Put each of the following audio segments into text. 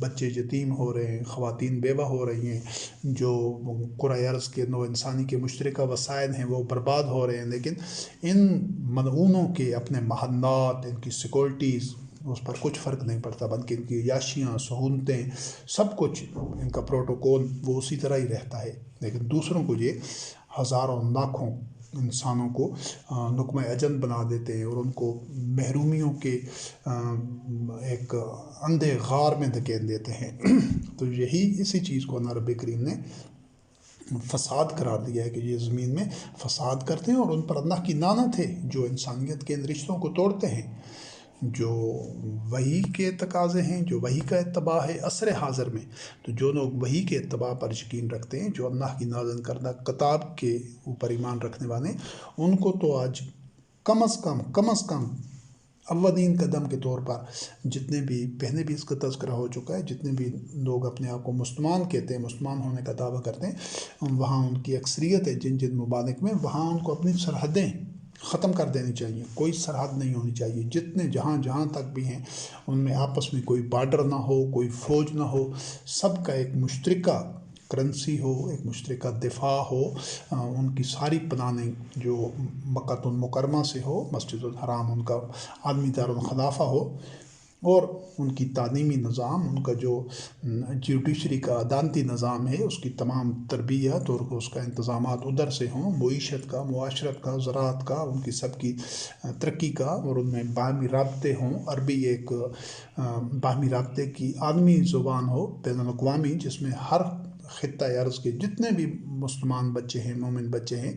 بچے یتیم ہو رہے ہیں، خواتین بیوہ ہو رہی ہیں، جو کرۂ ارض کے نو انسانی کے مشترکہ وسائل ہیں وہ برباد ہو رہے ہیں، لیکن ان ملعونوں کے اپنے محلات، ان کی سیکورٹیز، اس پر کچھ فرق نہیں پڑتا، بلکہ ان کی عیاشیاں، سہولتیں، سب کچھ ان کا پروٹوکول وہ اسی طرح ہی رہتا ہے، لیکن دوسروں کو یہ ہزاروں لاکھوں انسانوں کو نقمہ اجن بنا دیتے ہیں اور ان کو محرومیوں کے ایک اندھے غار میں دھکیل دیتے ہیں۔ تو یہی اسی چیز کو اللہ رب کریم نے فساد قرار دیا ہے کہ یہ زمین میں فساد کرتے ہیں، اور ان پر اللہ کی لعنت ہے جو انسانیت کے ان رشتوں کو توڑتے ہیں، جو وحی کے تقاضے ہیں، جو وحی کا اتباع ہے عصر حاضر میں۔ تو جو لوگ وحی کے اتباع پر یقین رکھتے ہیں، جو اللہ کی نازل کردہ کتاب کے اوپر ایمان رکھنے والے ہیں، ان کو تو آج کم از کم اولین قدم کے طور پر جتنے بھی پہلے بھی اس کا تذکرہ ہو چکا ہے، جتنے بھی لوگ اپنے آپ کو مسلمان کہتے ہیں، مسلمان ہونے کا دعویٰ کرتے ہیں، وہاں ان کی اکثریت ہے جن ممالک میں، وہاں ان کو اپنی سرحدیں ختم کر دینی چاہیے، کوئی سرحد نہیں ہونی چاہیے، جتنے جہاں تک بھی ہیں ان میں آپس میں کوئی بارڈر نہ ہو، کوئی فوج نہ ہو، سب کا ایک مشترکہ کرنسی ہو، ایک مشترکہ دفاع ہو، ان کی ساری پلاننگ جو مکۃ المکرمہ سے ہو، مسجد الحرام ان کا عالمی دارالخلافہ ہو، اور ان کی تعلیمی نظام، ان کا جو جوڈیشری کا عدالتی نظام ہے، اس کی تمام تربیت اور اس کا انتظامات ادھر سے ہوں، معیشت کا، معاشرت کا، زراعت کا، ان کی سب کی ترقی کا، اور ان میں باہمی رابطے ہوں، عربی ایک باہمی رابطے کی عالمی زبان ہو بین الاقوامی، جس میں ہر خطہ ارض کے جتنے بھی مسلمان بچے ہیں، مومن بچے ہیں،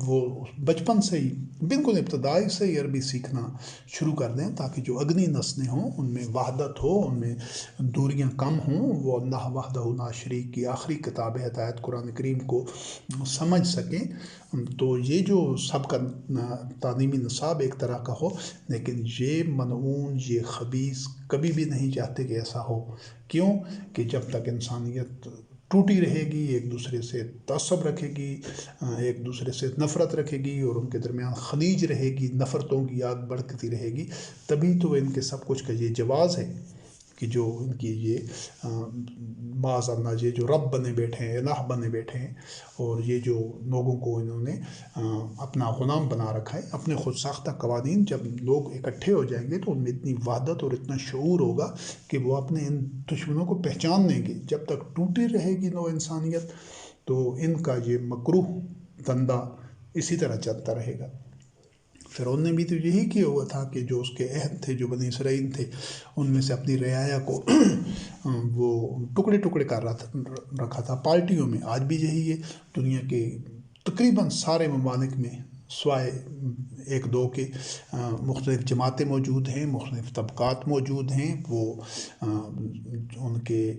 وہ بچپن سے ہی بالکل ابتدائی سے ہی عربی سیکھنا شروع کر دیں، تاکہ جو اگلی نسلیں ہوں ان میں وحدت ہو، ان میں دوریاں کم ہوں، وہ اللہ وحدہ لا شریک کی آخری کتاب ہدایت قرآن کریم کو سمجھ سکیں۔ تو یہ جو سب کا تعلیمی نصاب ایک طرح کا ہو، لیکن یہ ملعون، یہ خبیث کبھی بھی نہیں چاہتے کہ ایسا ہو۔ کیوں؟ کہ جب تک انسانیت ٹوٹی رہے گی، ایک دوسرے سے تعصب رکھے گی، ایک دوسرے سے نفرت رکھے گی، اور ان کے درمیان خلیج رہے گی، نفرتوں کی آگ بڑھتی رہے گی، تبھی تو ان کے سب کچھ کا یہ جواز ہے کہ جو ان کی یہ معاذ اللہ یہ جو رب بنے بیٹھے ہیں، الہ بنے بیٹھے ہیں، اور یہ جو لوگوں کو انہوں نے اپنا غلام بنا رکھا ہے، اپنے خود ساختہ قوانین، جب لوگ اکٹھے ہو جائیں گے تو ان میں اتنی وحدت اور اتنا شعور ہوگا کہ وہ اپنے ان دشمنوں کو پہچان لیں گے۔ جب تک ٹوٹی رہے گی نو انسانیت، تو ان کا یہ مکروہ دندہ اسی طرح چلتا رہے گا۔ فرعون نے بھی تو یہی کیا ہوا تھا کہ جو اس کے عہد تھے، جو بنی اسرائیل تھے، ان میں سے اپنی رعایا کو وہ ٹکڑے ٹکڑے کر رکھا تھا پارٹیوں میں۔ آج بھی یہی ہے، دنیا کے تقریباً سارے ممالک میں سوائے ایک دو کے مختلف جماعتیں موجود ہیں، مختلف طبقات موجود ہیں، وہ ان کے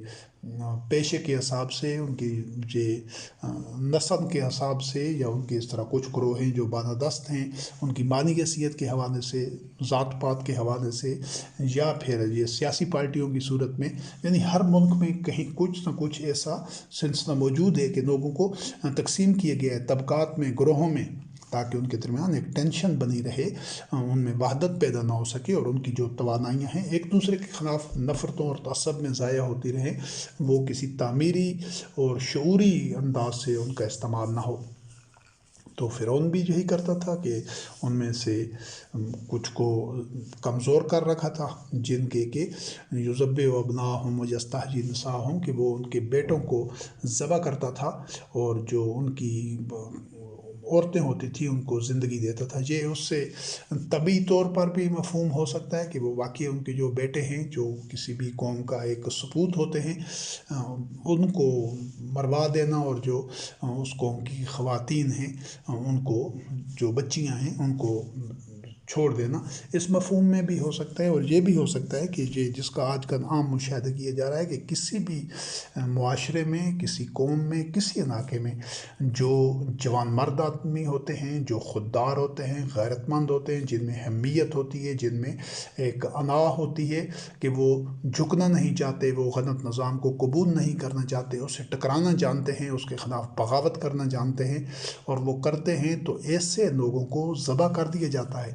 پیشے کے حساب سے، ان کی یہ نسل کے حساب سے، یا ان کے اس طرح کچھ گروہ ہیں جو بالادست ہیں، ان کی مالی حیثیت کے حوالے سے، ذات پات کے حوالے سے، یا پھر یہ سیاسی پارٹیوں کی صورت میں، یعنی ہر ملک میں کہیں کچھ نہ کچھ ایسا سلسلہ موجود ہے کہ لوگوں کو تقسیم کیے گیا ہے طبقات میں، گروہوں میں، تاکہ ان کے درمیان ایک ٹینشن بنی رہے، ان میں وحدت پیدا نہ ہو سکے، اور ان کی جو توانائیاں ہیں ایک دوسرے کے خلاف نفرتوں اور تعصب میں ضائع ہوتی رہیں، وہ کسی تعمیری اور شعوری انداز سے ان کا استعمال نہ ہو۔ تو فرعون بھی یہی کرتا تھا کہ ان میں سے کچھ کو کمزور کر رکھا تھا، جن کے کہ یذبح ابناءہم ویستحیی نساءہم، کہ وہ ان کے بیٹوں کو ذبح کرتا تھا، اور جو ان کی عورتیں ہوتی تھیں ان کو زندگی دیتا تھا۔ یہ اس سے طبعی طور پر بھی مفہوم ہو سکتا ہے کہ وہ واقعی ان کے جو بیٹے ہیں، جو کسی بھی قوم کا ایک سپوت ہوتے ہیں، ان کو مروا دینا، اور جو اس قوم کی خواتین ہیں، ان کو جو بچیاں ہیں ان کو چھوڑ دینا، اس مفہوم میں بھی ہو سکتا ہے۔ اور یہ بھی ہو سکتا ہے کہ یہ جس کا آج کل عام مشاہدہ کیا جا رہا ہے کہ کسی بھی معاشرے میں، کسی قوم میں، کسی علاقے میں جو جوان مرد آدمی ہوتے ہیں، جو خوددار ہوتے ہیں، غیرت مند ہوتے ہیں، جن میں حمیت ہوتی ہے، جن میں ایک انا ہوتی ہے کہ وہ جھکنا نہیں چاہتے، وہ غلط نظام کو قبول نہیں کرنا چاہتے، اسے ٹکرانا جانتے ہیں، اس کے خلاف بغاوت کرنا جانتے ہیں، اور وہ کرتے ہیں، تو ایسے لوگوں کو ذبح کر دیا جاتا ہے۔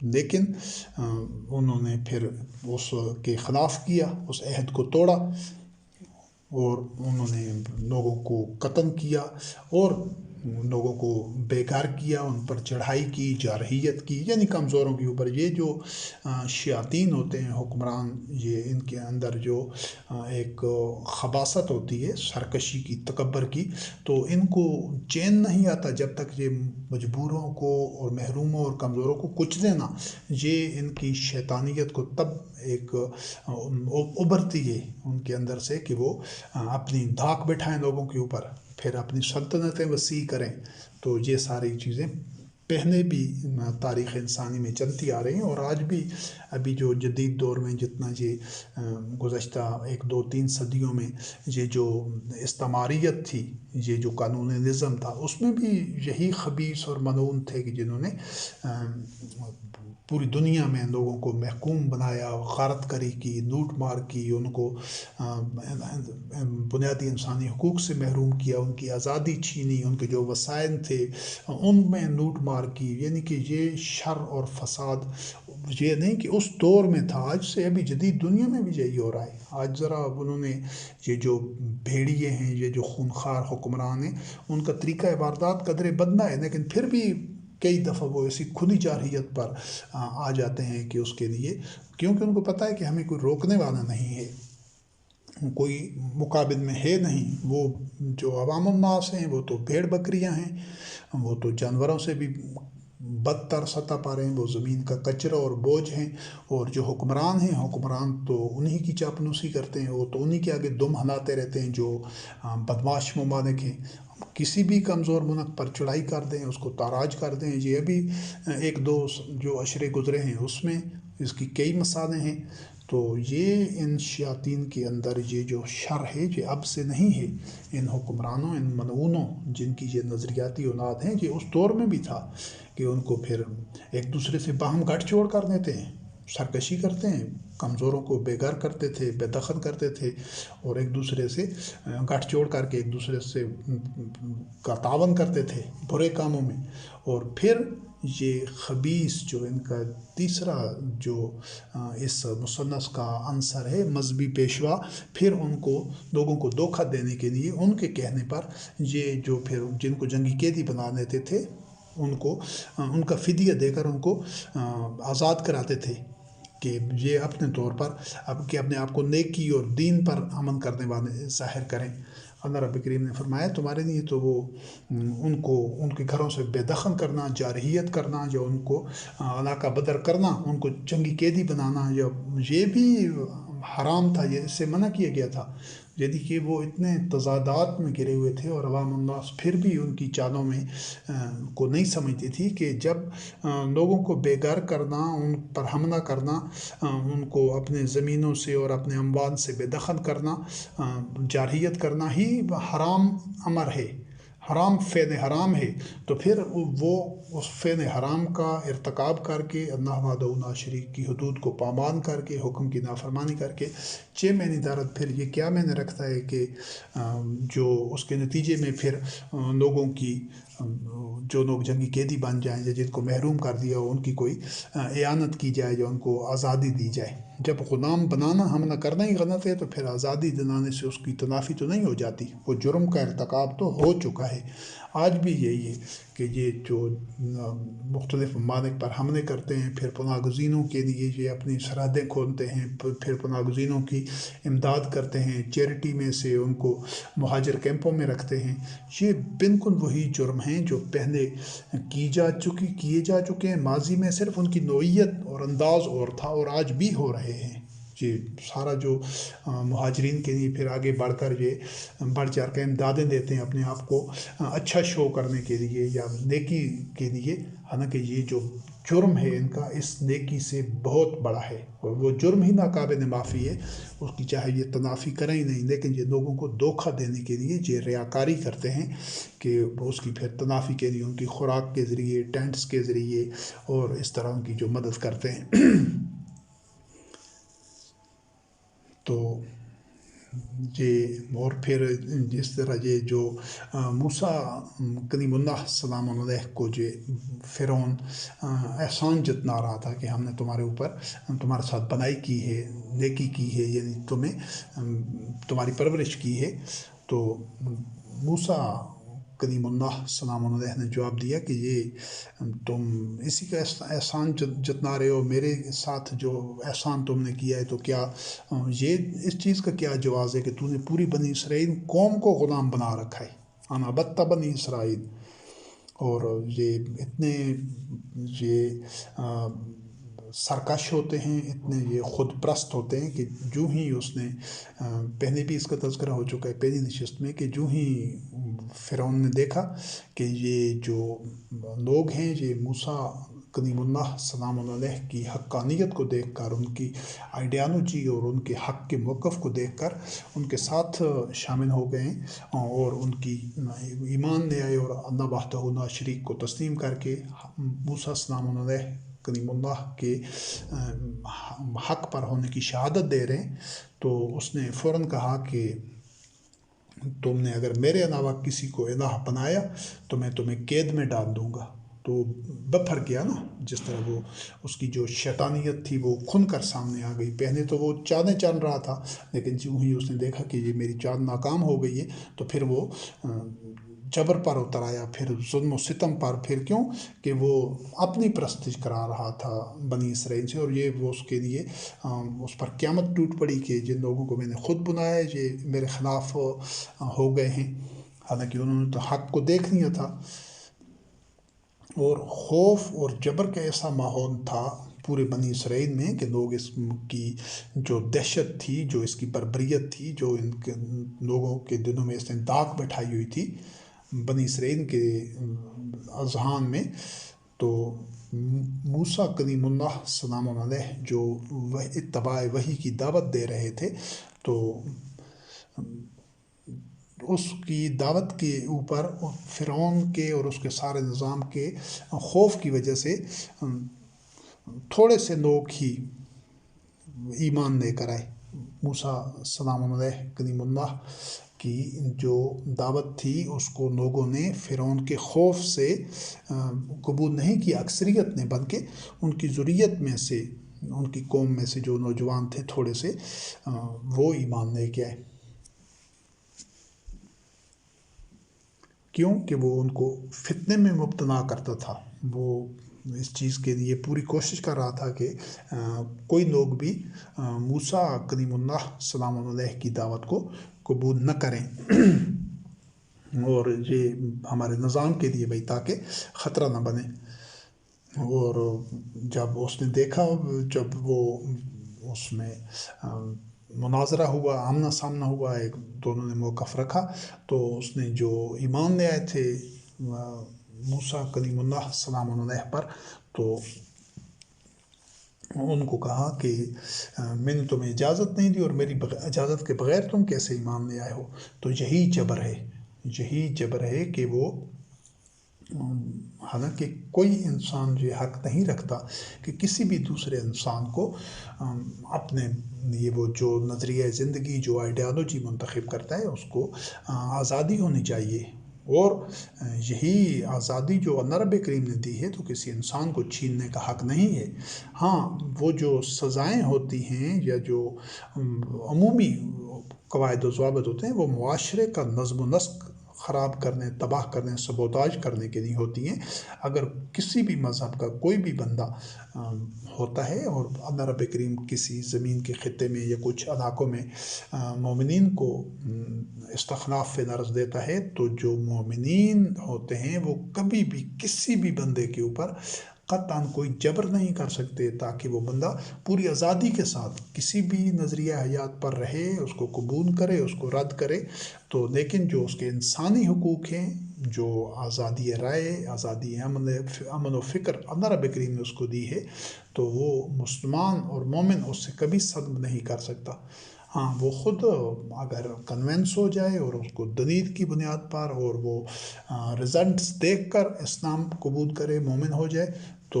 لیکن انہوں نے پھر اس کے خلاف کیا، اس عہد کو توڑا، اور انہوں نے لوگوں کو قتل کیا اور لوگوں کو بیکار کیا، ان پر چڑھائی کی، جارحیت کی، یعنی کمزوروں کے اوپر۔ یہ جو شیاطین ہوتے ہیں حکمران، یہ ان کے اندر جو ایک خباثت ہوتی ہے سرکشی کی، تکبر کی، تو ان کو چین نہیں آتا جب تک یہ مجبوروں کو اور محروموں اور کمزوروں کو کچلے نہ۔ یہ ان کی شیطانیت کو تب ایک ابھرتی ہے ان کے اندر سے کہ وہ اپنی دھاک بٹھائیں لوگوں کے اوپر، پھر اپنی سلطنتیں وسیع کریں۔ تو یہ ساری چیزیں پہلے بھی تاریخ انسانی میں چلتی آ رہی ہیں، اور آج بھی ابھی جو جدید دور میں جتنا یہ گزشتہ 1-2-3 صدیوں میں یہ جو استعماریت تھی، یہ جو قانون نظم تھا، اس میں بھی یہی خبیث اور ملعون تھے کہ جنہوں نے پوری دنیا میں لوگوں کو محکوم بنایا، غارت کری کی، لوٹ مار کی، ان کو بنیادی انسانی حقوق سے محروم کیا، ان کی آزادی چھینی، ان کے جو وسائل تھے ان میں لوٹ مار کی۔ یعنی کہ یہ شر اور فساد یہ نہیں کہ اس دور میں تھا، آج سے ابھی جدید دنیا میں بھی یہی ہو رہا ہے۔ آج ذرا انہوں نے یہ جو بھیڑیے ہیں، یہ جو خونخوار حکمران ہیں، ان کا طریقہ واردات قدرے بدلا ہے، لیکن پھر بھی کئی دفعہ وہ ایسی کھلی جارحیت پر آ جاتے ہیں کہ اس کے لیے، کیونکہ ان کو پتہ ہے کہ ہمیں کوئی روکنے والا نہیں ہے، کوئی مقابل میں ہے نہیں۔ وہ جو عوام الناس ہیں وہ تو بھیڑ بکریاں ہیں، وہ تو جانوروں سے بھی بدتر سطح پر ہیں، وہ زمین کا کچرا اور بوجھ ہیں، اور جو حکمران ہیں، حکمران تو انہی کی چاپلوسی کرتے ہیں، وہ تو انہی کے آگے دم ہلاتے رہتے ہیں جو بدمعاش ممالک ہیں۔ کسی بھی کمزور ملک پر چڑھائی کر دیں، اس کو تاراج کر دیں۔ یہ ابھی 1-2 جو عشرے گزرے ہیں اس میں اس کی کئی مثالیں ہیں۔ تو یہ ان شیاطین کے اندر یہ جو شر ہے یہ اب سے نہیں ہے، ان حکمرانوں، ان ملعونوں جن کی یہ نظریاتی اولاد ہیں، یہ اس دور میں بھی تھا کہ ان کو پھر ایک دوسرے سے باہم گٹھ جوڑ کر دیتے ہیں، سرکشی کرتے ہیں، کمزوروں کو بے گھر کرتے تھے، بے دخل کرتے تھے، اور ایک دوسرے سے گٹھ جوڑ کر کے ایک دوسرے سے کا تعاون کرتے تھے برے کاموں میں۔ اور پھر یہ خبیث جو ان کا تیسرا جو اس مثلث کا عنصر ہے، مذہبی پیشوا، پھر ان کو لوگوں کو دھوکہ دینے کے لیے ان کے کہنے پر یہ جو پھر جن کو جنگی قیدی بنا دیتے تھے ان کو ان کا فدیہ دے کر ان کو آزاد کراتے تھے کہ یہ اپنے طور پر اب کہ اپنے آپ کو نیکی اور دین پر عمل کرنے والے ظاہر کریں۔ اللہ رب کریم نے فرمایا تمہارے لیے تو وہ ان کو ان کے گھروں سے بے دخل کرنا، جارحیت کرنا، یا ان کو علاقہ بدر کرنا، ان کو جنگی قیدی بنانا، یا یہ بھی حرام تھا، یہ اس سے منع کیا گیا تھا۔ یعنی کہ وہ اتنے تضادات میں گرے ہوئے تھے، اور عوام الناس پھر بھی ان کی چالوں میں کو نہیں سمجھتی تھی کہ جب لوگوں کو بے گھر کرنا، ان پر حملہ کرنا، ان کو اپنے زمینوں سے اور اپنے اموال سے بے دخل کرنا، جارحیت کرنا ہی حرام امر ہے، حرام فعل حرام ہے، تو پھر وہ اس فعل حرام کا ارتکاب کر کے اللہ وحدہ لا شریک کی حدود کو پامال کر کے، حکم کی نافرمانی کر کے، معنی دارت پھر یہ کیا معنی رکھتا ہے کہ جو اس کے نتیجے میں پھر لوگوں کی جو لوگ جنگی قیدی بن جائیں یا جن کو محروم کر دیا ہو ان کی کوئی اعانت کی جائے یا ان کو آزادی دی جائے۔ جب غلام بنانا، حملہ کرنا ہی غلط ہے تو پھر آزادی دلانے سے اس کی تلافی تو نہیں ہو جاتی، وہ جرم کا ارتکاب تو ہو چکا ہے۔ آج بھی یہی ہے کہ یہ جو مختلف ممالک پر حملے کرتے ہیں، پھر پناہ گزینوں کے لیے یہ اپنی سرحدیں کھولتے ہیں، پھر پناہ گزینوں کی امداد کرتے ہیں، چیریٹی میں سے ان کو مہاجر کیمپوں میں رکھتے ہیں۔ یہ بالکل وہی جرم ہیں جو پہلے کیے جا چکے ہیں ماضی میں، صرف ان کی نوعیت اور انداز اور تھا، اور آج بھی ہو رہے ہیں۔ یہ سارا جو مہاجرین کے لیے پھر آگے بڑھ کر یہ بڑھ چڑھ کے امدادیں دیتے ہیں اپنے آپ کو اچھا شو کرنے کے لیے یا نیکی کے لیے، حالانکہ یہ جو جرم ہے ان کا اس نیکی سے بہت بڑا ہے، اور وہ جرم ہی ناقابل معافی ہے، اس کی چاہے یہ تنافی کریں ہی نہیں، لیکن یہ لوگوں کو دھوکہ دینے کے لیے یہ ریاکاری کرتے ہیں کہ اس کی پھر تنافی کے لیے ان کی خوراک کے ذریعے، ٹینٹس کے ذریعے اور اس طرح ان کی جو مدد کرتے ہیں۔ تو یہ اور پھر جس طرح یہ جو موسیٰ کلیم اللہ سلام علیہ کو جو فرعون احسان جتنا رہا تھا کہ ہم نے تمہارے اوپر تمہارے ساتھ بنائی کی ہے، نیکی کی ہے، یعنی تمہیں تمہاری پرورش کی ہے، تو موسیٰ کلیم اللہ سلام علیہ نے جواب دیا کہ یہ تم اسی کا احسان جتنا رہے ہو، میرے ساتھ جو احسان تم نے کیا ہے، تو کیا یہ اس چیز کا کیا جواز ہے کہ تو نے پوری بنی اسرائیل قوم کو غلام بنا رکھا ہے، انا بت بنی اسرائیل، اور یہ اتنے یہ سرکش ہوتے ہیں، اتنے یہ خود پرست ہوتے ہیں کہ جو ہی اس نے پہلے بھی اس کا تذکرہ ہو چکا ہے پہلی نشست میں، کہ جو ہی فرعون نے دیکھا کہ یہ جو لوگ ہیں یہ موسیٰ کلیم اللہ سلام علیہ کی حقانیت کو دیکھ کر، ان کی آئیڈیالوجی اور ان کے حق کے موقف کو دیکھ کر ان کے ساتھ شامل ہو گئے اور ان کی ایمان لے آئے، اور اللہ وحدہ لا شریک کو تسلیم کر کے موسیٰ سلام علیہ کلیم اللہ کے حق پر ہونے کی شہادت دے رہے ہیں، تو اس نے فوراً کہا کہ تم نے اگر میرے علاوہ کسی کو الہ بنایا تو میں تمہیں قید میں ڈال دوں گا۔ تو بپھر گیا نا، جس طرح وہ اس کی جو شیطانیت تھی وہ کھن کر سامنے آ گئی۔ پہلے تو وہ چالیں چل رہا تھا، لیکن جو ہی اس نے دیکھا کہ یہ میری چال ناکام ہو گئی ہے، تو پھر وہ جبر پر اتر آیا، پھر ظلم و ستم پر، پھر کیوں کہ وہ اپنی پرستش کرا رہا تھا بنی اسرائیل سے، اور یہ وہ اس کے لیے اس پر قیامت ٹوٹ پڑی کہ جن لوگوں کو میں نے خود بنایا یہ میرے خلاف ہو گئے ہیں، حالانکہ انہوں نے تو حق کو دیکھ لیا تھا۔ اور خوف اور جبر کا ایسا ماحول تھا پورے بنی اسرائیل میں کہ لوگ اس کی جو دہشت تھی، جو اس کی بربریت تھی، جو ان کے لوگوں کے دلوں میں اس نے داغ بٹھائی ہوئی تھی بنی اسرائیل کے اذہان میں، تو موسیٰ کلیم اللہ سلام علیہ جو اتباع وحی کی دعوت دے رہے تھے، تو اس کی دعوت کے اوپر فرعون کے اور اس کے سارے نظام کے خوف کی وجہ سے تھوڑے سے لوگ ہی ایمان لے کر آئے۔ موسیٰ سلام علیہ کلیم اللہ کی جو دعوت تھی اس کو لوگوں نے فرعون کے خوف سے قبول نہیں کیا، اکثریت نے، بلکہ ان کی ذریت میں سے، ان کی قوم میں سے جو نوجوان تھے تھوڑے سے، وہ ایمان لے کے آئے، کیوں کہ وہ ان کو فتنے میں مبتلا کرتا تھا۔ وہ اس چیز کے لیے پوری کوشش کر رہا تھا کہ کوئی لوگ بھی موسیٰ کلیم اللہ سلام علیہ کی دعوت کو قبول نہ کریں، اور یہ ہمارے نظام کے لیے بھائی تاکہ خطرہ نہ بنے۔ اور جب اس نے دیکھا، جب وہ اس میں مناظرہ ہوا، آمنا سامنا ہوا، ایک دونوں نے موقف رکھا، تو اس نے جو ایمان لے آئے تھے موسیٰ کلیم اللہ سلام علیہ پر، تو ان کو کہا کہ میں نے تمہیں اجازت نہیں دی اور میری اجازت کے بغیر تم کیسے ایمان لے آئے ہو؟ تو یہی جبر ہے، یہی جبر ہے کہ وہ، حالانکہ کوئی انسان یہ حق نہیں رکھتا کہ کسی بھی دوسرے انسان کو اپنے یہ وہ جو نظریہ زندگی، جو آئیڈیالوجی منتخب کرتا ہے، اس کو آزادی ہونی چاہیے، اور یہی آزادی جو اللہ رب کریم نے دی ہے تو کسی انسان کو چھیننے کا حق نہیں ہے۔ ہاں، وہ جو سزائیں ہوتی ہیں یا جو عمومی قواعد و ضوابط ہوتے ہیں وہ معاشرے کا نظم و نسق خراب کرنے، تباہ کرنے، سبوتاج کرنے کے لیے ہوتی ہیں۔ اگر کسی بھی مذہب کا کوئی بھی بندہ ہوتا ہے اور اللہ رب کریم کسی زمین کے خطے میں یا کچھ علاقوں میں مومنین کو استخلاف فی الارض دیتا ہے، تو جو مومنین ہوتے ہیں وہ کبھی بھی کسی بھی بندے کے اوپر قطعاً کوئی جبر نہیں کر سکتے، تاکہ وہ بندہ پوری آزادی کے ساتھ کسی بھی نظریہ حیات پر رہے، اس کو قبول کرے، اس کو رد کرے۔ تو لیکن جو اس کے انسانی حقوق ہیں، جو آزادی رائے، آزادی عمل و فکر اللہ رب کریم نے اس کو دی ہے، تو وہ مسلمان اور مومن اس سے کبھی سلب نہیں کر سکتا۔ ہاں، وہ خود اگر کنونس ہو جائے اور اس کو دلیل کی بنیاد پر اور وہ رزلٹس دیکھ کر اسلام قبول کرے، مومن ہو جائے، تو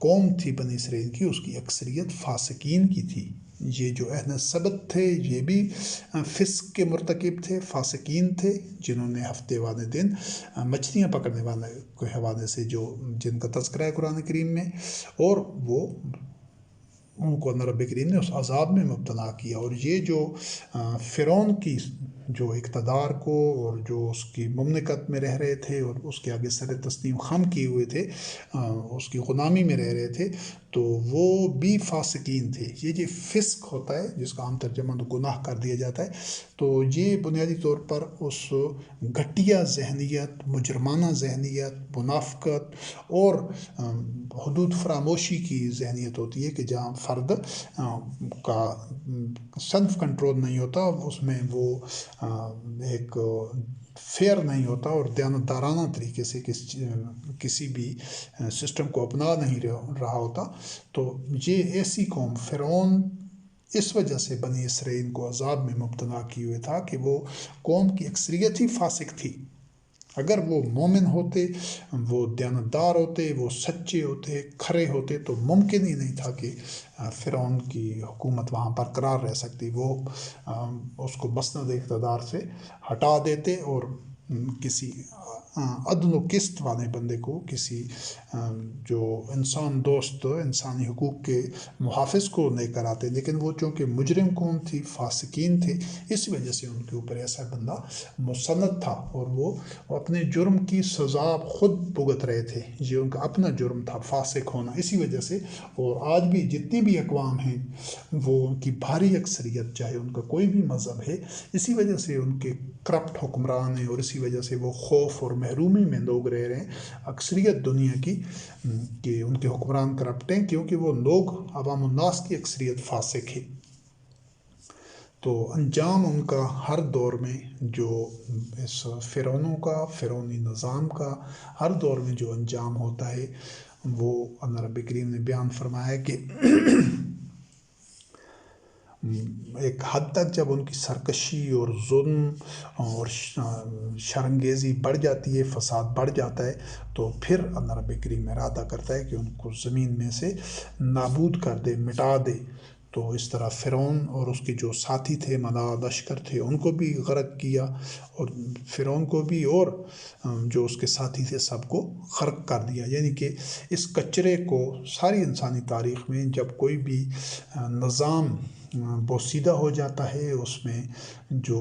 قوم تھی بنی اسرائیل کی، اس کی اکثریت فاسقین کی تھی۔ یہ جو اہل سبت تھے یہ بھی فسق کے مرتکب تھے، فاسقین تھے، جنہوں نے ہفتے والے دن مچھلیاں پکڑنے والے کے حوالے سے جن کا تذکرہ ہے قرآن کریم میں، اور وہ ان کو اللہ رب کریم نے اس عذاب میں مبتلا کیا۔ اور یہ جو فرعون کی جو اقتدار کو اور جو اس کی مملکت میں رہ رہے تھے اور اس کے آگے سر تسلیم خم کیے ہوئے تھے، اس کی غلامی میں رہ رہے تھے، تو وہ بھی فاسقین تھے۔ یہ فسق ہوتا ہے جس کا عام ترجمہ گناہ کر دیا جاتا ہے، تو یہ بنیادی طور پر اس گھٹیا ذہنیت، مجرمانہ ذہنیت، منافقت اور حدود فراموشی کی ذہنیت ہوتی ہے کہ جہاں فرد کا سیلف کنٹرول نہیں ہوتا، اس میں وہ ایک فیئر نہیں ہوتا اور دیانتدارانہ طریقے سے کسی بھی سسٹم کو اپنا نہیں رہا ہوتا۔ تو یہ ایسی قوم فرعون اس وجہ سے بنی اسرائیل کو عذاب میں مبتلا کیے ہوئے تھا کہ وہ قوم کی اکثریت ہی فاسق تھی۔ اگر وہ مومن ہوتے، وہ دیانتدار ہوتے، وہ سچے ہوتے، کھرے ہوتے، تو ممکن ہی نہیں تھا کہ فرعون کی حکومت وہاں برقرار رہ سکتی۔ وہ اس کو مسند اقتدار سے ہٹا دیتے اور کسی عدل و قسط والے بندے کو، کسی جو انسان دوست انسانی حقوق کے محافظ کو لے کر آتے۔ لیکن وہ چونکہ مجرم قوم تھی، فاسقین تھے، اس وجہ سے ان کے اوپر ایسا بندہ مسلط تھا اور وہ اپنے جرم کی سزا خود بھگت رہے تھے۔ یہ ان کا اپنا جرم تھا، فاسق ہونا۔ اسی وجہ سے اور آج بھی جتنی بھی اقوام ہیں، وہ ان کی بھاری اکثریت، چاہے ان کا کوئی بھی مذہب ہے، اسی وجہ سے ان کے کرپٹ حکمران ہیں اور اسی وجہ سے وہ خوف اور محرومی میں لوگ رہ رہے ہیں، اکثریت دنیا کی، کہ ان کے حکمران کرپٹ ہیں، کیونکہ وہ لوگ عوام الناس کی اکثریت فاسق ہے۔ تو انجام ان کا ہر دور میں، جو اس فرعونوں کا، فرعونی نظام کا ہر دور میں جو انجام ہوتا ہے، وہ اللہ رب کریم نے بیان فرمایا کہ ایک حد تک جب ان کی سرکشی اور ظلم اور شرمگیزی بڑھ جاتی ہے، فساد بڑھ جاتا ہے، تو پھر اللہ رب کریم ارادہ کرتا ہے کہ ان کو زمین میں سے نابود کر دے، مٹا دے۔ تو اس طرح فرعون اور اس کے جو ساتھی تھے، ملا لشکر تھے، ان کو بھی غرق کیا، اور فرعون کو بھی اور جو اس کے ساتھی تھے سب کو غرق کر دیا۔ یعنی کہ اس کچرے کو ساری انسانی تاریخ میں جب کوئی بھی نظام بوسیدہ ہو جاتا ہے، اس میں جو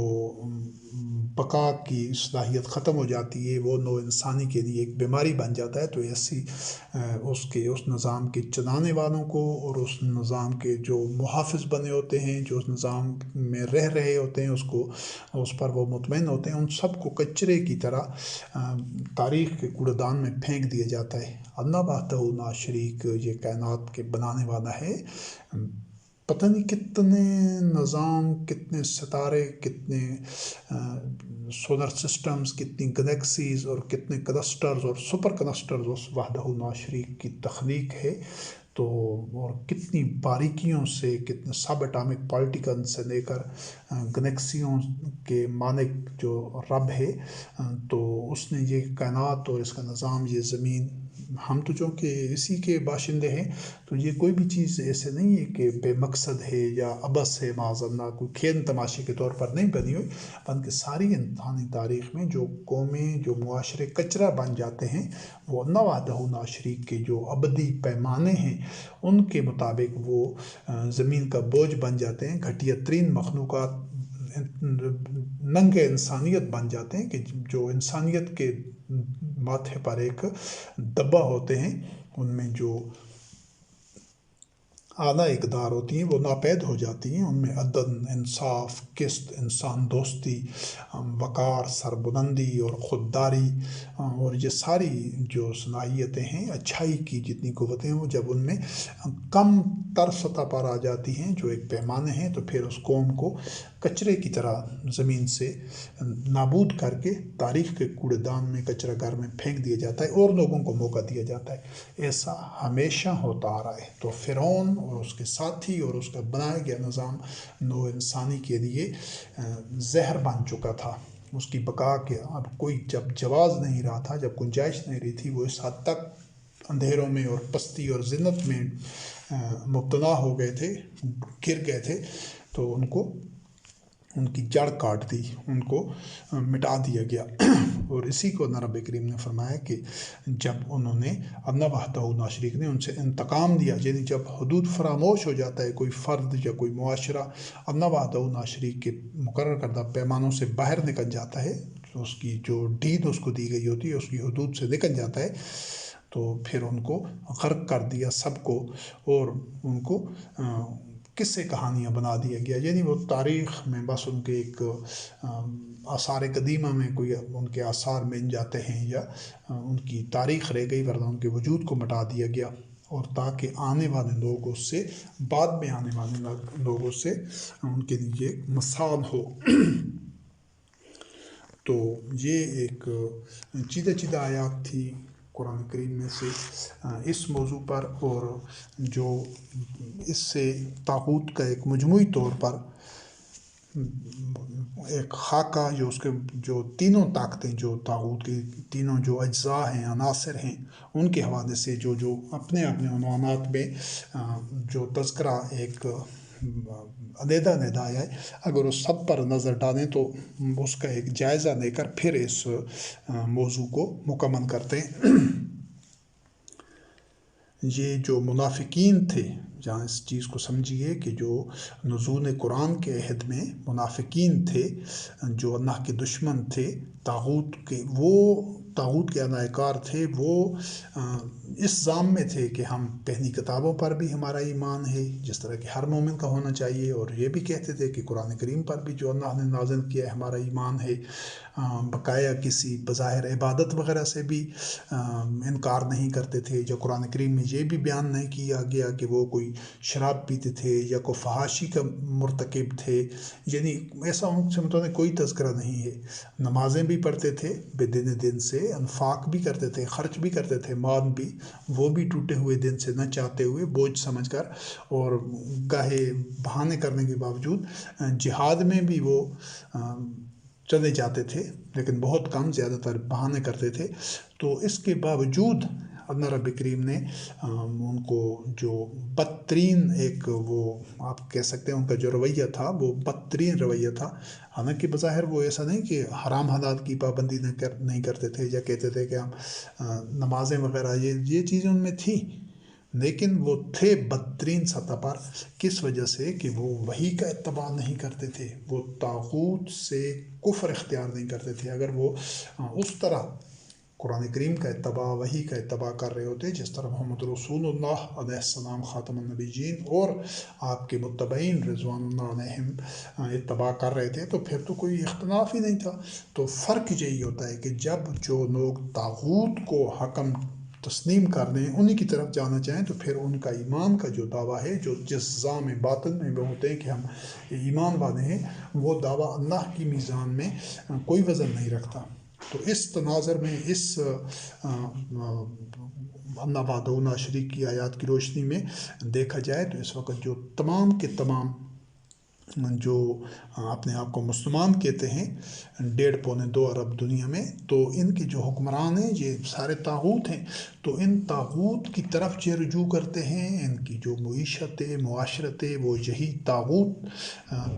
بقا کی صلاحیت ختم ہو جاتی ہے، وہ نوع انسانی کے لیے ایک بیماری بن جاتا ہے، تو ایسی اس نظام کے چلانے والوں کو اور اس نظام کے جو محافظ بنے ہوتے ہیں، جو اس نظام میں رہ رہے ہوتے ہیں، اس پر وہ مطمئن ہوتے ہیں، ان سب کو کچرے کی طرح تاریخ کے کوڑے دان میں پھینک دیا جاتا ہے۔ اللہ وحدہ لا شریک یہ کائنات کے بنانے والا ہے۔ پتہ نہیں کتنے نظام، کتنے ستارے، کتنے سولر سسٹمز، کتنی گلیکسیز اور کتنے کلسٹرز اور سپر کلسٹرز اس وحدہ لا شریک کی تخلیق ہے۔ تو اور کتنی باریکیوں سے، کتنے سب اٹامک پارٹیکل سے لے کر گلیکسیوں کے مالک جو رب ہے، تو اس نے یہ کائنات اور اس کا نظام، یہ زمین، ہم تو چونکہ اسی کے باشندے ہیں، تو یہ کوئی بھی چیز ایسے نہیں ہے کہ بے مقصد ہے یا عبث ہے، معاذ اللہ کوئی کھیل تماشے کے طور پر نہیں بنی ہوئی، بلکہ ساری انسانی تاریخ میں جو قومیں، جو معاشرے کچرا بن جاتے ہیں، وہ اللہ وحدہ لا شریک کے جو ابدی پیمانے ہیں ان کے مطابق وہ زمین کا بوجھ بن جاتے ہیں۔ گھٹیا ترین مخلوقات ننگے انسانیت بن جاتے ہیں، کہ جو انسانیت کے ماتھے پر ایک دبا ہوتے ہیں، ان میں جو اعلیٰ اقدار ہوتی ہیں وہ ناپید ہو جاتی ہیں۔ ان میں عدل، انصاف، قسط، انسان دوستی، وقار، سربلندی اور خودداری اور یہ ساری جو صلاحیتیں ہیں، اچھائی کی جتنی قوتیں ہیں، وہ جب ان میں کم تر سطح پر آ جاتی ہیں، جو ایک پیمانے ہیں، تو پھر اس قوم کو کچرے کی طرح زمین سے نابود کر کے تاریخ کے کوڑے دان میں، کچرا گھر میں پھینک دیا جاتا ہے اور لوگوں کو موقع دیا جاتا ہے۔ ایسا ہمیشہ ہوتا آ رہا ہے۔ تو فرعون اور اس کے ساتھی اور اس کا بنایا گیا نظام نوع انسانی کے لیے زہر بن چکا تھا۔ اس کی بقا کے اب کوئی جب جواز نہیں رہا تھا، جب گنجائش نہیں رہی تھی، وہ اس حد تک اندھیروں میں اور پستی اور ذلت میں مبتلا ہو گئے تھے، گر گئے تھے، تو ان کو ان کی جڑ کاٹ دی، ان کو مٹا دیا گیا۔ اور اسی کو اللہ رب کریم نے فرمایا کہ جب انہوں نے اللہ وحدہ لا شریک نے ان سے انتقام دیا، یعنی جب حدود فراموش ہو جاتا ہے، کوئی فرد یا کوئی معاشرہ اللہ وحدہ لا شریک کے مقرر کردہ پیمانوں سے باہر نکل جاتا ہے، اس کی جو ڈید اس کو دی گئی ہوتی ہے اس کی حدود سے نکل جاتا ہے، تو پھر ان کو غرق کر دیا سب کو، اور ان کو قصے کہانیاں بنا دیا گیا، یعنی وہ تاریخ میں بس ان کے ایک آثار قدیمہ میں کوئی ان کے آثار مل جاتے ہیں، یا ان کی تاریخ رہ گئی، ورنہ ان کے وجود کو مٹا دیا گیا، اور تاکہ آنے والے لوگ اس سے، بعد میں آنے والے لوگوں سے ان کے لیے مثال ہو۔ تو یہ ایک چیدہ آیات تھی قرآن کریم میں سے اس موضوع پر، اور جو اس سے طاغوت کا ایک مجموعی طور پر ایک خاکہ، جو اس کے جو تینوں طاقتیں، جو طاغوت کی تینوں جو اجزاء ہیں، عناصر ہیں، ان کے حوالے سے جو اپنے عنوانات میں جو تذکرہ ایک علیحدہ آیا ہے، اگر اس سب پر نظر ڈالیں تو اس کا ایک جائزہ لے کر پھر اس موضوع کو مکمل کرتے ہیں۔ یہ جو منافقین تھے، جہاں اس چیز کو سمجھیے کہ جو نزول قرآن کے عہد میں منافقین تھے، جو اللہ کے دشمن تھے، طاغوت کے عنایہ کار تھے، وہ اس ذام میں تھے کہ ہم پہلی کتابوں پر بھی ہمارا ایمان ہے، جس طرح کہ ہر مومن کا ہونا چاہیے، اور یہ بھی کہتے تھے کہ قرآن کریم پر بھی جو اللہ نے نازل کیا ہے ہمارا ایمان ہے، بقایا کسی بظاہر عبادت وغیرہ سے بھی انکار نہیں کرتے تھے۔ جو قرآن کریم میں یہ بھی بیان نہیں کیا گیا کہ وہ کوئی شراب پیتے تھے یا کوئی فحاشی کا مرتکب تھے، یعنی ایسا ان سے متعلق کوئی تذکرہ نہیں ہے۔ نمازیں بھی پڑھتے تھے بے دن سے، انفاق بھی کرتے تھے، خرچ بھی کرتے تھے، مال بھی، وہ بھی ٹوٹے ہوئے دن سے نہ چاہتے ہوئے، بوجھ سمجھ کر، اور گاہے بہانے کرنے کے باوجود جہاد میں بھی وہ چلے جاتے تھے، لیکن بہت کم، زیادہ تر بہانے کرتے تھے۔ تو اس کے باوجود اللہ رب کریم نے ان کو جو بدترین ایک، وہ آپ کہہ سکتے ہیں ان کا جو رویہ تھا وہ بدترین رویہ تھا، حالانکہ بظاہر وہ ایسا نہیں کہ حرام حلال کی پابندی نہیں کرتے تھے یا کہتے تھے کہ ہم نمازیں وغیرہ، یہ چیزیں ان میں تھیں، لیکن وہ تھے بدترین سطح پر۔ کس وجہ سے؟ کہ وہ وحی کا اتباع نہیں کرتے تھے، وہ طاغوت سے کفر اختیار نہیں کرتے تھے۔ اگر وہ اس طرح قرآن کریم کا اتباع، وحی کا اتباع کر رہے ہوتے جس طرح محمد رسول اللہ علیہ السلام خاتم النبیین اور آپ کے متبعین رضوان اللہ علیہم اتباع کر رہے تھے، تو پھر تو کوئی اختلاف ہی نہیں تھا۔ تو فرق یہی ہوتا ہے کہ جب جو لوگ طاغوت کو حکم تسلیم کر دیں، انہی کی طرف جانا چاہیں، تو پھر ان کا ایمان کا جو دعویٰ ہے، جو جس ذام باطن میں وہ ہوتے ہیں کہ ہم ایمان والے ہیں، وہ دعویٰ اللہ کی میزان میں کوئی وزن نہیں رکھتا۔ تو اس تناظر میں، اس اللہ وحدہ لا شریک کی آیات کی روشنی میں دیکھا جائے تو اس وقت جو تمام کے تمام جو اپنے آپ کو مسلمان کہتے ہیں 1.5-2 ارب دنیا میں، تو ان کے جو حکمران ہیں یہ سارے طاغوت ہیں، تو ان طاغوت کی طرف جو رجوع کرتے ہیں، ان کی جو معیشت معاشرت وہ یہی طاغوت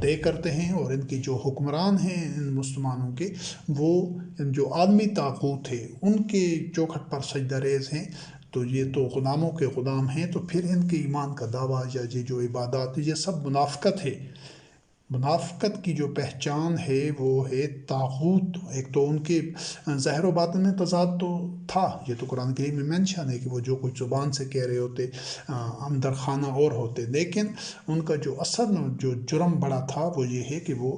طے کرتے ہیں، اور ان کے جو حکمران ہیں ان مسلمانوں کے، وہ جو عالمی طاغوت ہے ان کے چوکھٹ پر سجدہ ریز ہیں۔ تو یہ تو غلاموں کے غلام ہیں، تو پھر ان کے ایمان کا دعویٰ یا یہ جو عبادات، یہ سب منافقت ہے۔ منافقت کی جو پہچان ہے وہ ہے طاغوت۔ ایک تو ان کے ظاہر و باطن میں تضاد تو تھا، یہ تو قرآن کریم میں مینشن ہے کہ وہ جو کچھ زبان سے کہہ رہے ہوتے اندر خانہ اور ہوتے، لیکن ان کا جو اصل جو جرم بڑا تھا وہ یہ ہے کہ وہ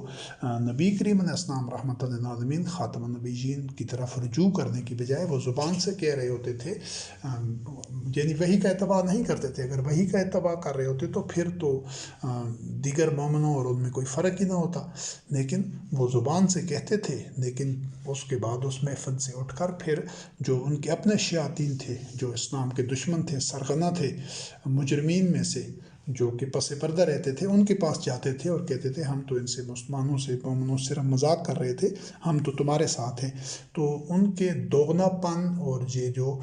نبی کریم علیہ السلام رحمۃ للعالمین خاتم النبیین کی طرف رجوع کرنے کی بجائے وہ زبان سے کہہ رہے ہوتے تھے، یعنی وحی کا اتباع نہیں کرتے تھے۔ اگر وحی کا اتباع کر رہے ہوتے تو پھر تو دیگر مومنوں اور ان میں کوئی فرق ہی نہ ہوتا، لیکن وہ زبان سے کہتے تھے، لیکن اس کے بعد اس محفل سے اٹھ کر پھر جو ان کے اپنے شیاطین تھے، جو اسلام کے دشمن تھے، سرغنہ تھے، مجرمین میں سے، جو کہ پس پردہ رہتے تھے ان کے پاس جاتے تھے اور کہتے تھے ہم تو ان سے مسلمانوں سے مومنوں سے صرف مذاق کر رہے تھے، ہم تو تمہارے ساتھ ہیں۔ تو ان کے دوگنا پن اور یہ جو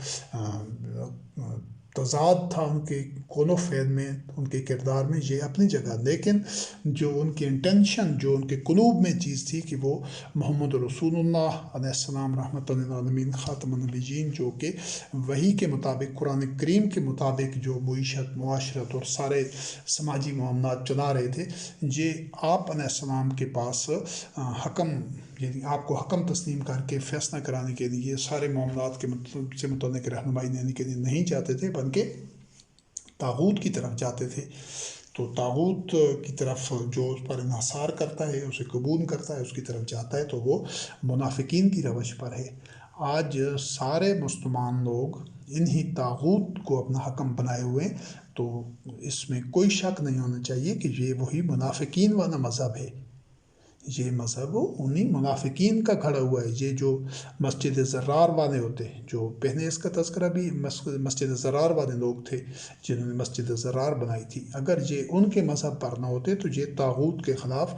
تضاد تھا ان کے کون و فعل میں، ان کے کردار میں، یہ اپنی جگہ، لیکن جو ان کی انٹینشن، جو ان کے قلوب میں چیز تھی کہ وہ محمد رسول اللہ علیہ السلام رحمۃ للعالمین خاتم النبیین، جو کہ وحی کے مطابق، قرآن کریم کے مطابق جو معیشت، معاشرت اور سارے سماجی معاملات چلا رہے تھے، یہ آپ علیہ السلام کے پاس حکم، یعنی آپ کو حکم تسلیم کر کے فیصلہ کرانے کے لیے، سارے معاملات کے سے متعلق رہنمائی دینے کے لیے نہیں جاتے تھے، بلکہ طاغوت کی طرف جاتے تھے۔ تو طاغوت کی طرف جو اس پر انحصار کرتا ہے، اسے قبول کرتا ہے، اس کی طرف جاتا ہے، تو وہ منافقین کی روش پر ہے۔ آج سارے مسلمان لوگ انہی طاغوت کو اپنا حکم بنائے ہوئے، تو اس میں کوئی شک نہیں ہونا چاہیے کہ یہ وہی منافقین والا مذہب ہے۔ یہ مذہب انہی منافقین کا کھڑا ہوا ہے۔ یہ جو مسجد زرار والے ہوتے ہیں، جو پہلے اس کا تذکرہ بھی مسجد زرار والے لوگ تھے جنہوں نے مسجد زرار بنائی تھی، اگر یہ ان کے مذہب پر نہ ہوتے تو یہ طاغوت کے خلاف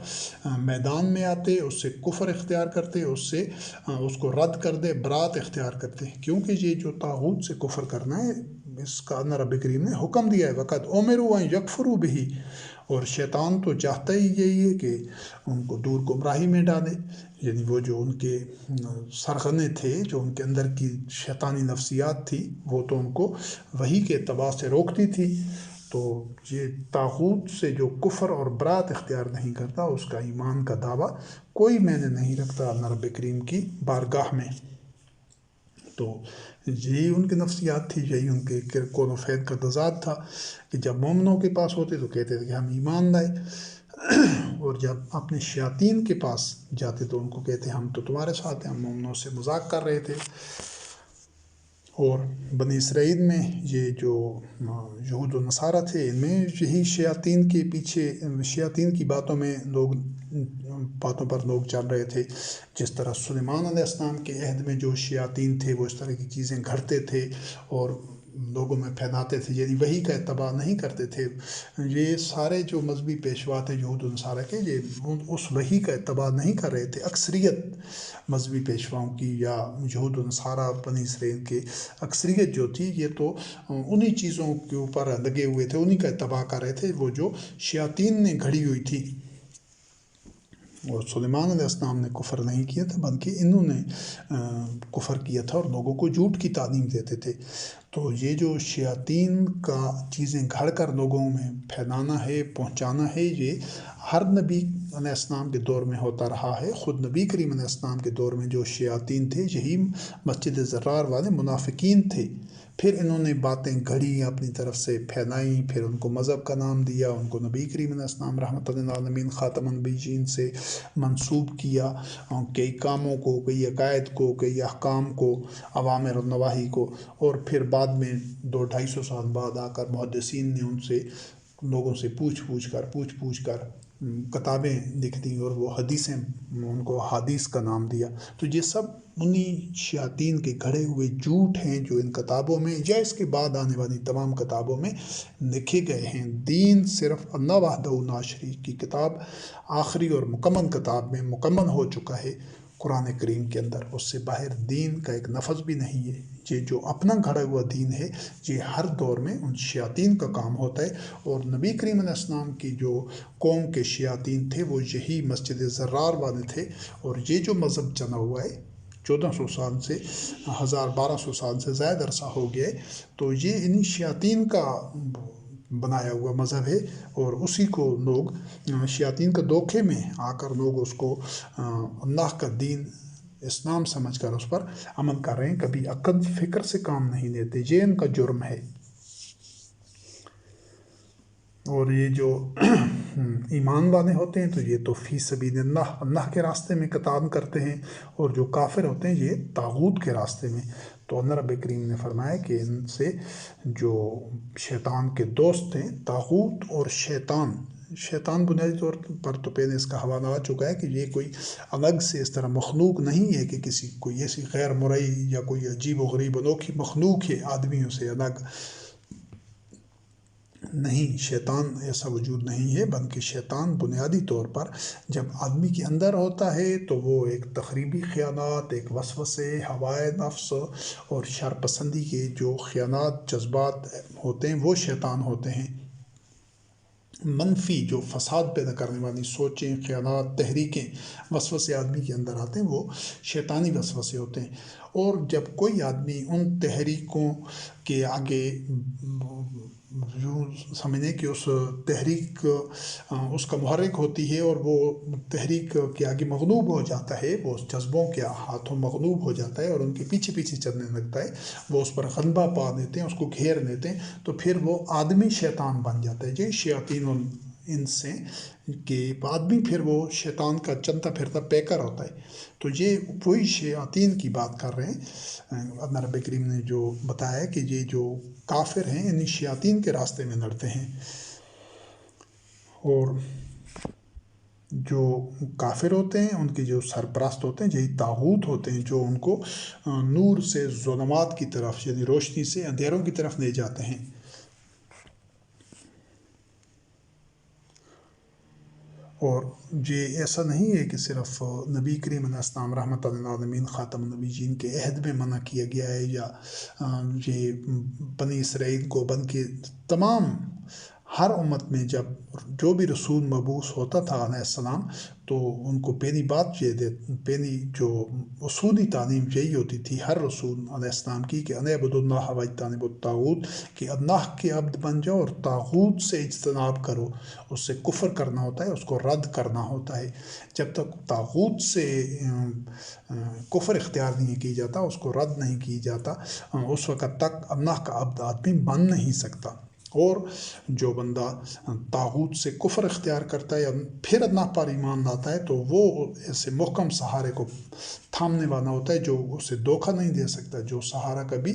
میدان میں آتے، اس سے کفر اختیار کرتے، اس کو رد کر دے، برات اختیار کرتے، کیونکہ یہ جو طاغوت سے کفر کرنا ہے، اس کا اللہ رب کریم نے حکم دیا ہے، وقت امروا ان یکفروا بہ، اور شیطان تو چاہتا ہی یہی ہے کہ ان کو دور گمراہی میں ڈالے، یعنی وہ جو ان کے سرغنے تھے، جو ان کے اندر کی شیطانی نفسیات تھی، وہ تو ان کو وحی کے اتباع سے روکتی تھی۔ تو یہ طاغوت سے جو کفر اور برات اختیار نہیں کرتا، اس کا ایمان کا دعویٰ کوئی معنی نہیں رکھتا اللہ رب کریم کی بارگاہ میں۔ تو یہی ان کی نفسیات تھی، یہی ان کے کون و فعل کا تضاد تھا کہ جب مومنوں کے پاس ہوتے تو کہتے تھے کہ ہم ایمان لائے، اور جب اپنے شیاطین کے پاس جاتے تو ان کو کہتے ہم تو تمہارے ساتھ ہیں، ہم مومنوں سے مذاق کر رہے تھے۔ اور بنی اسرائیل میں یہ جو یہود و نصارہ تھے، ان میں یہی شیاطین کے پیچھے، شیاطین کی باتوں پر لوگ چل رہے تھے۔ جس طرح سلیمان علیہ السلام کے عہد میں جو شیاطین تھے، وہ اس طرح کی چیزیں گھڑتے تھے اور لوگوں میں پھیلاتے تھے، یعنی وحی کا اتباع نہیں کرتے تھے۔ یہ سارے جو مذہبی پیشوا تھے یہود و نصارہ کے، یہ اس وحی کا اتباع نہیں کر رہے تھے۔ اکثریت مذہبی پیشواؤں کی یا یہود و نصارہ بنی اسرائیل کے اکثریت جو تھی، یہ تو انہی چیزوں کے اوپر لگے ہوئے تھے، انہی کا اتباع کر رہے تھے، وہ جو شیاطین نے گھڑی ہوئی تھی۔ اور سلیمان علیہ السلام نے کفر نہیں کیا تھا، بلکہ انہوں نے کفر کیا تھا اور لوگوں کو جھوٹ کی تعلیم دیتے تھے۔ تو یہ جو شیاطین کا چیزیں گھڑ کر لوگوں میں پھیلانا ہے، پہنچانا ہے، یہ ہر نبی علیہ السلام کے دور میں ہوتا رہا ہے۔ خود نبی کریم علیہ السلام کے دور میں جو شیاطین تھے، یہی مسجد زرار والے منافقین تھے۔ پھر انہوں نے باتیں گھڑی، اپنی طرف سے پھیلائیں، پھر ان کو مذہب کا نام دیا، ان کو نبی کریم علیہ السلام رحمۃ للعالمین خاتم النبیین سے منسوب کیا، کئی کاموں کو، کئی عقائد کو، کئی احکام کو، اوامر و نواہی کو، اور پھر بعد میں 200-250 سال بعد آ کر محدثین نے ان سے، لوگوں سے پوچھ کر کتابیں لکھ دیں، اور وہ حدیثیں، ان کو حدیث کا نام دیا۔ تو یہ سب انہی شیاطین کے گھڑے ہوئے جھوٹ ہیں جو ان کتابوں میں یا اس کے بعد آنے والی تمام کتابوں میں لکھے گئے ہیں۔ دین صرف اللہ وحدہ لا شریک کی کتاب، آخری اور مکمل کتاب میں مکمل ہو چکا ہے قرآن کریم کے اندر، اس سے باہر دین کا ایک لفظ بھی نہیں ہے۔ یہ جو اپنا گھڑا ہوا دین ہے، یہ ہر دور میں ان شیاطین کا کام ہوتا ہے، اور نبی کریم علیہ السلام کی جو قوم کے شیاطین تھے، وہ یہی مسجد زرار والے تھے، اور یہ جو مذہب چلا ہوا ہے 1400 سال سے 1200 سال سے زائد عرصہ ہو گیا ہے، تو یہ انہی شیاطین کا بنایا ہوا مذہب ہے، اور اسی کو لوگ شیاطین کے دھوکے میں آ کر لوگ اس کو اللہ کا دین اسلام سمجھ کر اس پر عمل کر رہے ہیں، کبھی عقل فکر سے کام نہیں لیتے۔ یہ ان کا جرم ہے۔ اور یہ جو ایمان والے ہوتے ہیں تو یہ تو فی سبیل اللہ کے راستے میں قتال کرتے ہیں، اور جو کافر ہوتے ہیں یہ طاغوت کے راستے میں۔ تو اللہ رب کریم نے فرمایا کہ ان سے جو شیطان کے دوست ہیں، طاغوت اور شیطان بنیادی طور پر تو پہلے اس کا حوالہ آ چکا ہے کہ یہ کوئی الگ سے اس طرح مخلوق نہیں ہے کہ کوئی ایسی غیر مرئی یا کوئی عجیب و غریب انوکھی مخلوق ہے آدمیوں سے الگ، نہیں، شیطان ایسا وجود نہیں ہے، بلکہ شیطان بنیادی طور پر جب آدمی کے اندر ہوتا ہے تو وہ ایک تخریبی خیالات، ایک وسوسے، ہوائے نفس اور شر پسندی کے جو خیالات، جذبات ہوتے ہیں وہ شیطان ہوتے ہیں۔ منفی جو فساد پیدا کرنے والی سوچیں، خیالات، تحریکیں، وسوسے آدمی کے اندر آتے ہیں وہ شیطانی وسوسے ہوتے ہیں۔ اور جب کوئی آدمی ان تحریکوں کے آگے یوں سمجھیں کہ اس تحریک اس کا محرک ہوتی ہے اور وہ تحریک کے آگے مغلوب ہو جاتا ہے، وہ اس جذبوں کے ہاتھوں مغلوب ہو جاتا ہے اور ان کے پیچھے پیچھے چلنے لگتا ہے، وہ اس پر غلبہ پا دیتے ہیں، اس کو گھیر لیتے ہیں، تو پھر وہ آدمی شیطان بن جاتا ہے۔ یہ شیاطین ان سے کہ آدمی پھر وہ شیطان کا چلتا پھرتا پیکر ہوتا ہے۔ تو یہ وہی شیاطین کی بات کر رہے ہیں۔ اللہ رب کریم نے جو بتایا کہ یہ جو کافر ہیں انہی شیاطین کے راستے میں لڑتے ہیں، اور جو کافر ہوتے ہیں ان کے جو سرپرست ہوتے ہیں یہی طاغوت ہوتے ہیں، جو ان کو نور سے ظلمات کی طرف یعنی روشنی سے اندھیروں کی طرف لے جاتے ہیں۔ اور یہ ایسا نہیں ہے کہ صرف نبی کریم علیہ السلام رحمۃ للعالمین خاتم النبیین کے عہد میں منع کیا گیا ہے، یا یہ بنی اسرائیل کو بلکہ تمام ہر امت میں جب جو بھی رسول مبعوث ہوتا تھا علیہ السلام تو ان کو پہلی بات پہلی جو اصولی تعلیم یہی ہوتی تھی ہر رسول علیہ السلام کی کہ اعبدوا اللہ واجتنبوا الطاغوت، کہ اللہ کے عبد بن جاؤ اور طاغوت سے اجتناب کرو، اس سے کفر کرنا ہوتا ہے، اس کو رد کرنا ہوتا ہے۔ جب تک طاغوت سے کفر اختیار نہیں کی جاتا، اس کو رد نہیں کی جاتا، اس وقت تک اللہ کا عبد آدمی بن نہیں سکتا۔ اور جو بندہ طاغوت سے کفر اختیار کرتا ہے یا پھر اللہ پر ایمان لاتا ہے تو وہ ایسے محکم سہارے کو تھامنے والا ہوتا ہے جو اسے دھوکہ نہیں دے سکتا، جو سہارا کبھی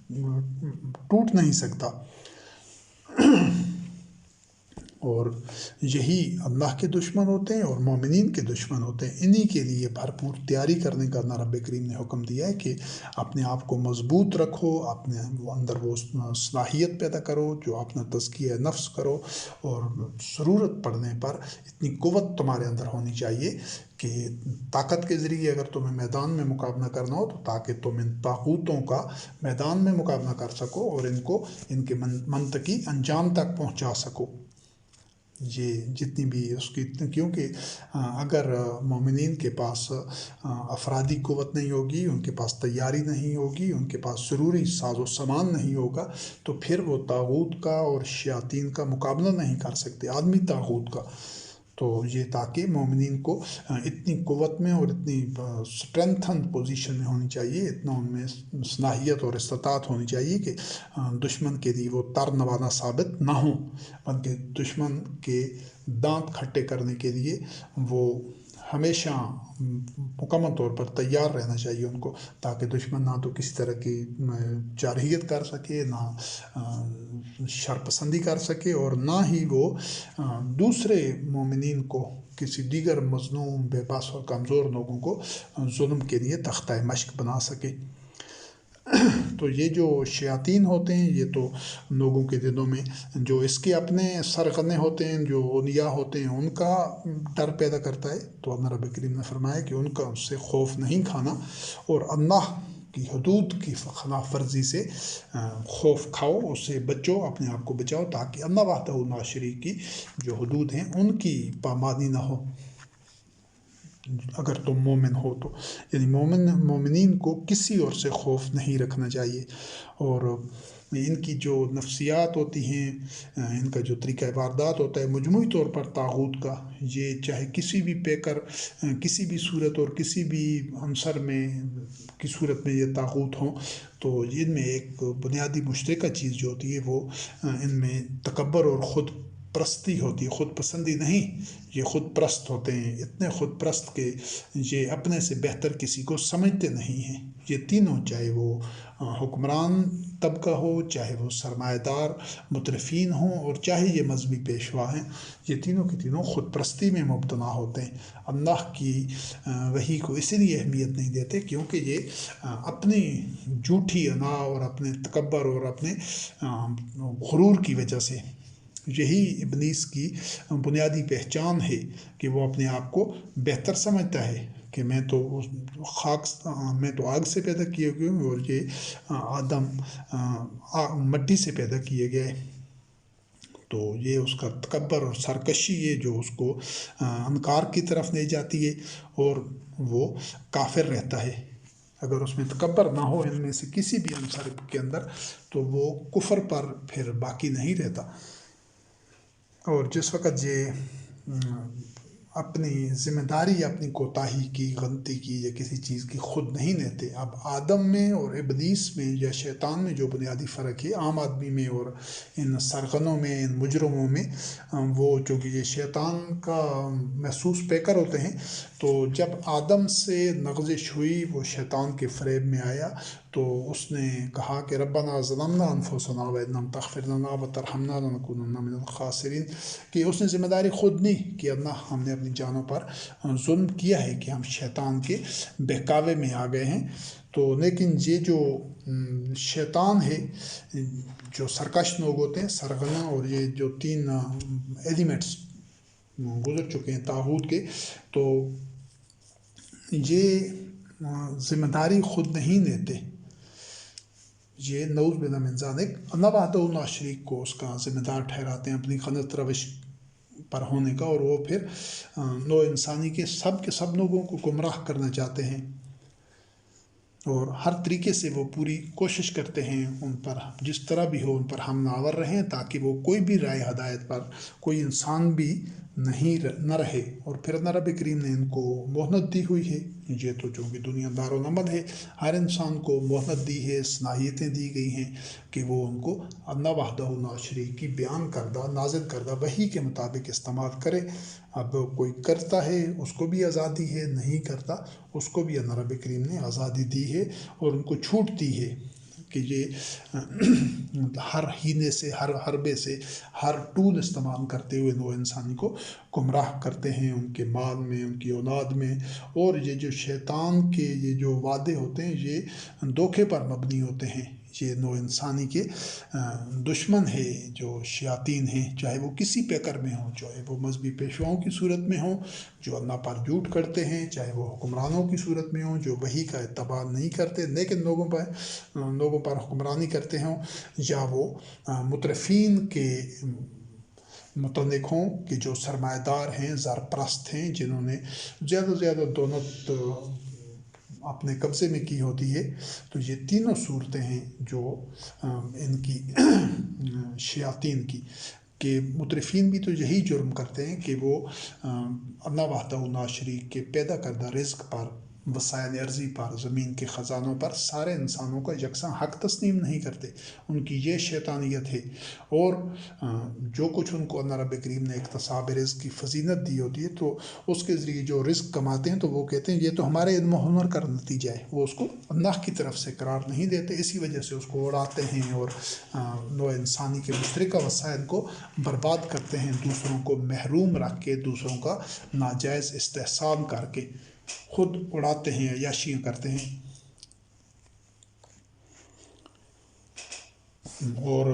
ٹوٹ نہیں سکتا۔ اور یہی اللہ کے دشمن ہوتے ہیں اور مومنین کے دشمن ہوتے ہیں۔ انہی کے لیے بھرپور تیاری کرنے کا اللہ رب کریم نے حکم دیا ہے کہ اپنے آپ کو مضبوط رکھو، اپنے اندر وہ صلاحیت پیدا کرو جو اپنا تزکیہ نفس کرو، اور ضرورت پڑنے پر اتنی قوت تمہارے اندر ہونی چاہیے کہ طاقت کے ذریعے اگر تمہیں میدان میں مقابلہ کرنا ہو تو تاکہ تم ان طاغوتوں کا میدان میں مقابلہ کر سکو اور ان کو ان کے منطقی انجام تک پہنچا سکو۔ یہ جتنی بھی اس کی، کیونکہ اگر مومنین کے پاس افرادی قوت نہیں ہوگی، ان کے پاس تیاری نہیں ہوگی، ان کے پاس ضروری ساز و سامان نہیں ہوگا، تو پھر وہ طاغوت کا اور شیاطین کا مقابلہ نہیں کر سکتے، عالمی طاغوت کا۔ تو یہ تاکہ مومنین کو اتنی قوت میں اور اتنی اسٹرینتھن پوزیشن میں ہونی چاہیے، اتنا ان میں صلاحیت اور استطاعت ہونی چاہیے کہ دشمن کے لیے وہ تر نوانا ثابت نہ ہوں، بلکہ دشمن کے دانت کھٹے کرنے کے لیے وہ ہمیشہ مکمل طور پر تیار رہنا چاہیے ان کو، تاکہ دشمن نہ تو کسی طرح کی جارحیت کر سکے، نہ شر پسندی کر سکے، اور نہ ہی وہ دوسرے مومنین کو، کسی دیگر مظلوم، بے بس اور کمزور لوگوں کو ظلم کے لیے تختہ مشق بنا سکے۔ تو یہ جو شیاطین ہوتے ہیں یہ تو لوگوں کے دلوں میں جو اس کے اپنے سرغنے ہوتے ہیں، جو اولیاء ہوتے ہیں، ان کا ڈر پیدا کرتا ہے۔ تو اللہ رب کریم نے فرمایا کہ ان کا اس سے خوف نہیں کھانا، اور اللہ کی حدود کی خلاف ورزی سے خوف کھاؤ، اس سے بچو، اپنے آپ کو بچاؤ، تاکہ اللہ وحدہ لا شریک کی جو حدود ہیں ان کی پامانی نہ ہو اگر تم مومن ہو تو۔ یعنی مومنین کو کسی اور سے خوف نہیں رکھنا چاہیے، اور ان کی جو نفسیات ہوتی ہیں، ان کا جو طریقہ واردات ہوتا ہے مجموعی طور پر طاغوت کا، یہ چاہے کسی بھی پیکر، کسی بھی صورت اور کسی بھی عنصر میں کی صورت میں یہ طاغوت ہوں، تو ان میں ایک بنیادی مشترکہ چیز جو ہوتی ہے وہ ان میں تکبر اور خود پرستی ہوتی ہے، خود پسندی نہیں، یہ خود پرست ہوتے ہیں، اتنے خود پرست کہ یہ اپنے سے بہتر کسی کو سمجھتے نہیں ہیں۔ یہ تینوں، چاہے وہ حکمران طبقہ ہو، چاہے وہ سرمایہ دار مترفین ہوں، اور چاہے یہ مذہبی پیشوا ہیں، یہ تینوں کے تینوں خود پرستی میں مبتلا ہوتے ہیں، اللہ کی وحی کو اسی لیے اہمیت نہیں دیتے کیونکہ یہ اپنی جھوٹی انا اور اپنے تکبر اور اپنے غرور کی وجہ سے یہی ابلیس کی بنیادی پہچان ہے کہ وہ اپنے آپ کو بہتر سمجھتا ہے کہ میں تو آگ سے پیدا کیے گئے ہوں اور یہ آدم مٹی سے پیدا کیے گئے۔ تو یہ اس کا تکبر اور سرکشی ہے جو اس کو انکار کی طرف لے جاتی ہے اور وہ کافر رہتا ہے۔ اگر اس میں تکبر نہ ہو ان میں سے کسی بھی عنصر کے اندر تو وہ کفر پر پھر باقی نہیں رہتا۔ اور جس وقت یہ اپنی ذمہ داری اپنی کوتاہی کی، غلطی کی یا کسی چیز کی خود نہیں لیتے، اب آدم میں اور ابلیس میں یا شیطان میں جو بنیادی فرق ہے عام آدمی میں اور ان سرغنوں میں، ان مجرموں میں، وہ چونکہ یہ شیطان کا محسوس پیکر ہوتے ہیں، تو جب آدم سے نغزش ہوئی، وہ شیطان کے فریب میں آیا تو اس نے کہا کہ ربنا ظلمنا انفسنا وان لم تغفر لنا وترحمنا لنکونن من الخاسرین، کہ اس نے ذمہ داری خود نہیں کہ اللہ ہم نے اپنی جانوں پر ظلم کیا ہے کہ ہم شیطان کے بہکاوے میں آ گئے ہیں۔ تو لیکن یہ جو شیطان ہے، جو سرکش لوگ ہوتے ہیں، سرغنہ، اور یہ جو تین ایلیمنٹس گزر چکے ہیں طاغوت کے، تو یہ ذمہ داری خود نہیں لیتے۔ یہ نعوذ باللہ من ذالک اللہ وحدہ لا شریک کو اس کا ذمہ دار ٹھہراتے ہیں اپنی غلط روش پر ہونے کا، اور وہ پھر نوع انسانی کے سب لوگوں کو گمراہ کرنا چاہتے ہیں، اور ہر طریقے سے وہ پوری کوشش کرتے ہیں ان پر جس طرح بھی ہو ان پر حملہ آور رہیں، تاکہ وہ کوئی بھی رائے ہدایت پر کوئی انسان بھی نہ رہے۔ اور پھر اللہ رب کریم نے ان کو مہلت دی ہوئی ہے۔ یہ تو چونکہ دنیا دارالعمل ہے، ہر انسان کو مہلت دی ہے، صلاحیتیں دی گئی ہیں کہ وہ ان کو اللہ وحدہ لا شریک کی بیان کردہ، نازل کردہ وحی کے مطابق استعمال کرے۔ اب کوئی کرتا ہے اس کو بھی آزادی ہے، نہیں کرتا اس کو بھی اللہ رب کریم نے آزادی دی ہے اور ان کو چھوٹ دی ہے کہ یہ ہر ہیلے سے، ہر حربے سے، ہر ٹول استعمال کرتے ہوئے وہ انسانی کو گمراہ کرتے ہیں، ان کے مال میں، ان کی اولاد میں۔ اور یہ جو شیطان کے یہ جو وعدے ہوتے ہیں یہ دھوکے پر مبنی ہوتے ہیں۔ یہ نوع انسانی کے دشمن ہے جو شیاطین ہیں، چاہے وہ کسی پیکر میں ہوں، چاہے وہ مذہبی پیشواؤں کی صورت میں ہوں جو اللہ پر جھوٹ کرتے ہیں، چاہے وہ حکمرانوں کی صورت میں ہوں جو وحی کا اتباع نہیں کرتے لیکن لوگوں پر حکمرانی کرتے ہوں، یا وہ مترفین کے متعلق ہوں کہ جو سرمایہ دار ہیں، زرپرست ہیں، جنہوں نے زیادہ سے زیادہ دولت اپنے قبضے میں کی ہوتی ہے۔ تو یہ تینوں صورتیں ہیں جو ان کی شیاطین کی، کہ مترفین بھی تو یہی جرم کرتے ہیں کہ وہ اللہ وحدہ لا شریک کے پیدا کردہ رزق پر، وسائل ارضی پر، زمین کے خزانوں پر سارے انسانوں کا یکساں حق تسلیم نہیں کرتے۔ ان کی یہ شیطانیت ہے، اور جو کچھ ان کو اللہ رب کریم نے اکتساب رزق کی فضیلت دی ہوتی ہے تو اس کے ذریعے جو رزق کماتے ہیں تو وہ کہتے ہیں یہ تو ہمارے علم و ہنر کا نتیجہ ہے، وہ اس کو اللہ کی طرف سے قرار نہیں دیتے، اسی وجہ سے اس کو اڑاتے ہیں اور نوع انسانی کے مشترکہ وسائل کو برباد کرتے ہیں، دوسروں کو محروم رکھ کے، دوسروں کا ناجائز استحصال کر کے خود اڑاتے ہیں، عیاشیاں کرتے ہیں۔ اور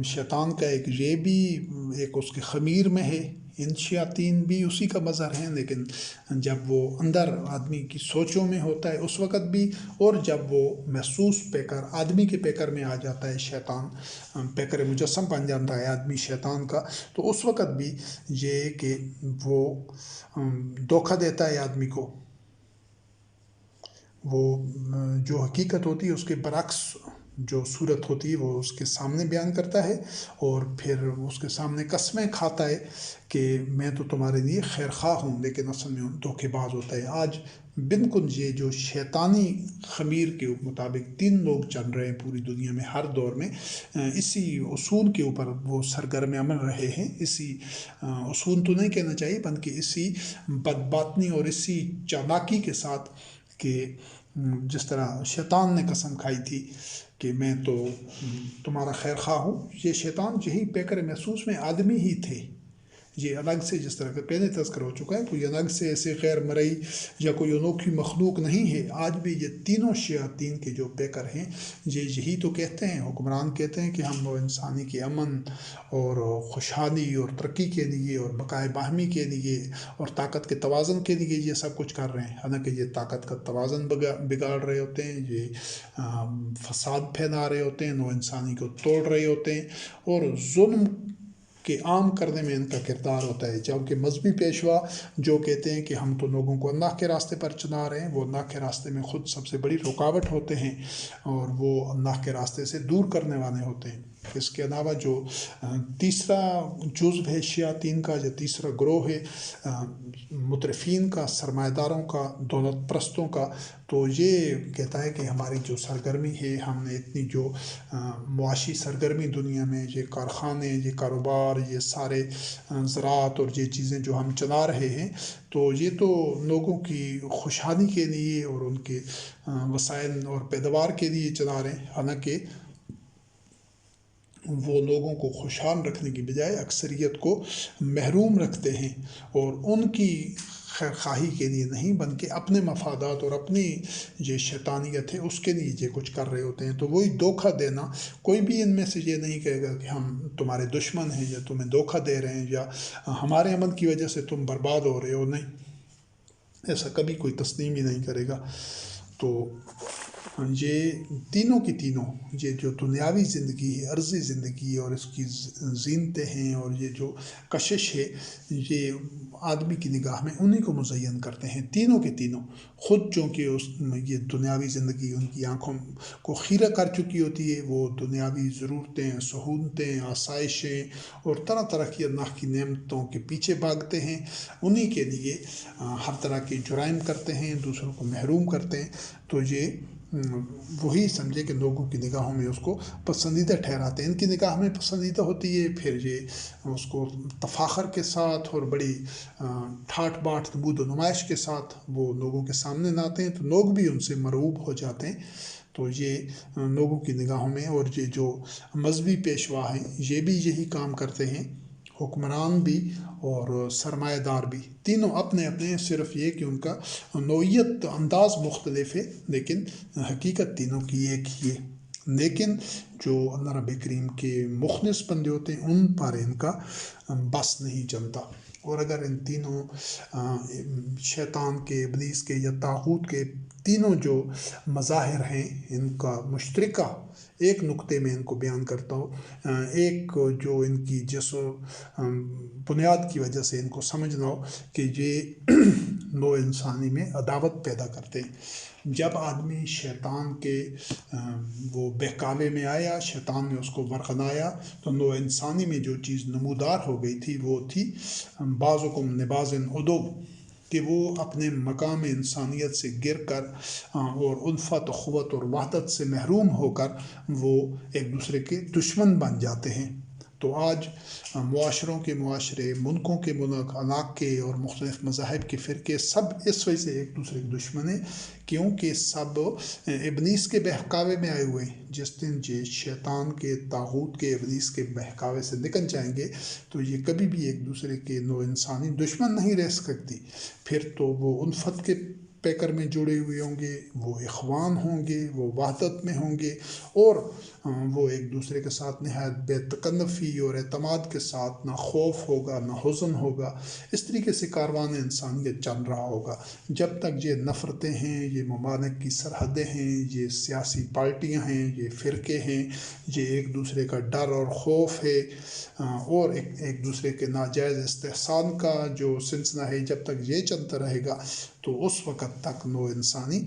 شیطان کا یہ بھی ایک اس کے خمیر میں ہے، ان شیاطین بھی اسی کا مظہر ہیں، لیکن جب وہ اندر آدمی کی سوچوں میں ہوتا ہے اس وقت بھی، اور جب وہ محسوس پیکر آدمی کے پیکر میں آ جاتا ہے، شیطان پیکر مجسم بن جاتا ہے آدمی شیطان کا، تو اس وقت بھی یہ کہ وہ دھوکہ دیتا ہے آدمی کو، وہ جو حقیقت ہوتی ہے اس کے برعکس جو صورت ہوتی ہے وہ اس کے سامنے بیان کرتا ہے، اور پھر اس کے سامنے قسمیں کھاتا ہے کہ میں تو تمہارے لیے خیر خواہ ہوں، لیکن اصل میں دھوکے باز ہوتا ہے۔ آج بالکل یہ جو شیطانی خمیر کے مطابق 3 لوگ چل رہے ہیں پوری دنیا میں ہر دور میں، اسی اصول کے اوپر وہ سرگرم عمل رہے ہیں، اسی اصول تو نہیں کہنا چاہیے بلکہ اسی بدباطنی اور اسی چالاکی کے ساتھ کہ جس طرح شیطان نے قسم کھائی تھی کہ میں تو تمہارا خیر خواہ ہوں۔ یہ شیطان یہی پیکر محسوس میں آدمی ہی تھے، یہ الگ سے جس طرح کہ پہلے تذکر ہو چکا ہے، کوئی الگ سے ایسے غیر مرئی یا کوئی انوکھی مخلوق نہیں ہے۔ آج بھی یہ تینوں شیاطین کے جو پیکر ہیں یہ یہی تو کہتے ہیں، حکمران کہتے ہیں کہ ہم نوع انسانی کے امن اور خوشحالی اور ترقی کے لیے اور بقائے باہمی کے لیے اور طاقت کے توازن کے لیے یہ سب کچھ کر رہے ہیں، حالانکہ یہ طاقت کا توازن بگاڑ رہے ہوتے ہیں، یہ فساد پھیلا رہے ہوتے ہیں، نوع انسانی کو توڑ رہے ہوتے ہیں اور ظلم کہ عام کرنے میں ان کا کردار ہوتا ہے۔ جبکہ مذہبی پیشوا جو کہتے ہیں کہ ہم تو لوگوں کو اللہ کے راستے پر چلا رہے ہیں، وہ اللہ کے راستے میں خود سب سے بڑی رکاوٹ ہوتے ہیں اور وہ اللہ کے راستے سے دور کرنے والے ہوتے ہیں۔ اس کے علاوہ جو تیسرا جزو ہے شیاطین کا، جو تیسرا گروہ ہے مترفین کا، سرمایہ داروں کا، دولت پرستوں کا، تو یہ کہتا ہے کہ ہماری جو سرگرمی ہے، ہم نے اتنی جو معاشی سرگرمی دنیا میں، یہ کارخانے، یہ کاروبار، یہ سارے زراعت اور یہ چیزیں جو ہم چلا رہے ہیں، تو یہ تو لوگوں کی خوشحالی کے لیے اور ان کے وسائل اور پیداوار کے لیے چلا رہے ہیں، حالانکہ وہ لوگوں کو خوشحال رکھنے کی بجائے اکثریت کو محروم رکھتے ہیں اور ان کی خیر خواہی کے لیے نہیں بلکہ اپنے مفادات اور اپنی یہ شیطانیت ہے اس کے لیے یہ کچھ کر رہے ہوتے ہیں۔ تو وہی دھوکہ دینا، کوئی بھی ان میں سے یہ نہیں کہے گا کہ ہم تمہارے دشمن ہیں یا تمہیں دھوکہ دے رہے ہیں یا ہمارے عمل کی وجہ سے تم برباد ہو رہے ہو، نہیں، ایسا کبھی کوئی تسلیم ہی نہیں کرے گا۔ تو یہ تینوں کی تینوں، یہ جو دنیاوی زندگی ہے، عرضی زندگی اور اس کی زینتیں ہیں اور یہ جو کشش ہے، یہ آدمی کی نگاہ میں انہی کو مزین کرتے ہیں، تینوں کے تینوں خود چونکہ یہ دنیاوی زندگی ان کی آنکھوں کو خیرہ کر چکی ہوتی ہے، وہ دنیاوی ضرورتیں، سہولتیں، آسائشیں اور طرح طرح کی اللہ کی نعمتوں کے پیچھے بھاگتے ہیں، انہی کے لیے ہر طرح کے جرائم کرتے ہیں، دوسروں کو محروم کرتے ہیں۔ تو یہ وہی سمجھے کہ لوگوں کی نگاہوں میں اس کو پسندیدہ ٹھہراتے ہیں، ان کی نگاہ میں پسندیدہ ہوتی ہے، پھر یہ اس کو تفاخر کے ساتھ اور بڑی ٹھاٹ باٹ نمود و نمائش کے ساتھ وہ لوگوں کے سامنے لاتے ہیں، تو لوگ بھی ان سے مرعوب ہو جاتے ہیں۔ تو یہ لوگوں کی نگاہوں میں، اور یہ جو مذہبی پیشوا ہیں یہ بھی یہی کام کرتے ہیں، حکمران بھی اور سرمایہ دار بھی، تینوں اپنے اپنے، صرف یہ کہ ان کا نوعیت انداز مختلف ہے لیکن حقیقت تینوں کی ایک ہی ہے۔ لیکن جو اللہ رب کریم کے مخلص بندے ہوتے ہیں ان پر ان کا بس نہیں چلتا، اور اگر ان تینوں شیطان کے، ابلیس کے یا طاغوت کے تینوں جو مظاہر ہیں ان کا مشترکہ ایک نقطے میں ان کو بیان کرتا ہوں، ایک جو ان کی جس بنیاد کی وجہ سے ان کو سمجھنا ہو کہ یہ نوع انسانی میں عداوت پیدا کرتے ہیں۔ جب آدمی شیطان کے وہ بہکاوے میں آیا، شیطان نے اس کو ورغلایا، تو نوع انسانی میں جو چیز نمودار ہو گئی تھی وہ تھی بعضکم لبعض عدو، کہ وہ اپنے مقام انسانیت سے گر کر اور الفت، اخوت اور وحدت سے محروم ہو کر وہ ایک دوسرے کے دشمن بن جاتے ہیں۔ تو آج معاشروں کے معاشرے، ملکوں کے ملک، علاقے اور مختلف مذاہب کے فرقے سب اس وجہ سے ایک دوسرے کے دشمن ہیں، کیونکہ سب ابلیس کے بہکاوے میں آئے ہوئے ہیں۔ جس دن یہ شیطان کے، طاغوت کے، ابلیس کے بہکاوے سے نکل جائیں گے تو یہ کبھی بھی ایک دوسرے کے نوع انسانی دشمن نہیں رہ سکتی، پھر تو وہ الفت کے پیکر میں جڑے ہوئے ہوں گے، وہ اخوان ہوں گے، وہ وحدت میں ہوں گے، اور وہ ایک دوسرے کے ساتھ نہایت بے تکلفی اور اعتماد کے ساتھ نہ خوف ہوگا نہ حزن ہوگا، اس طریقے سے کاروان انسانیت چل رہا ہوگا۔ جب تک یہ نفرتیں ہیں، یہ ممالک کی سرحدیں ہیں، یہ سیاسی پارٹیاں ہیں، یہ فرقے ہیں، یہ ایک دوسرے کا ڈر اور خوف ہے، اور ایک دوسرے کے ناجائز استحصال کا جو سلسلہ ہے، جب تک یہ چلتا رہے گا تو اس وقت تک نوع انسانی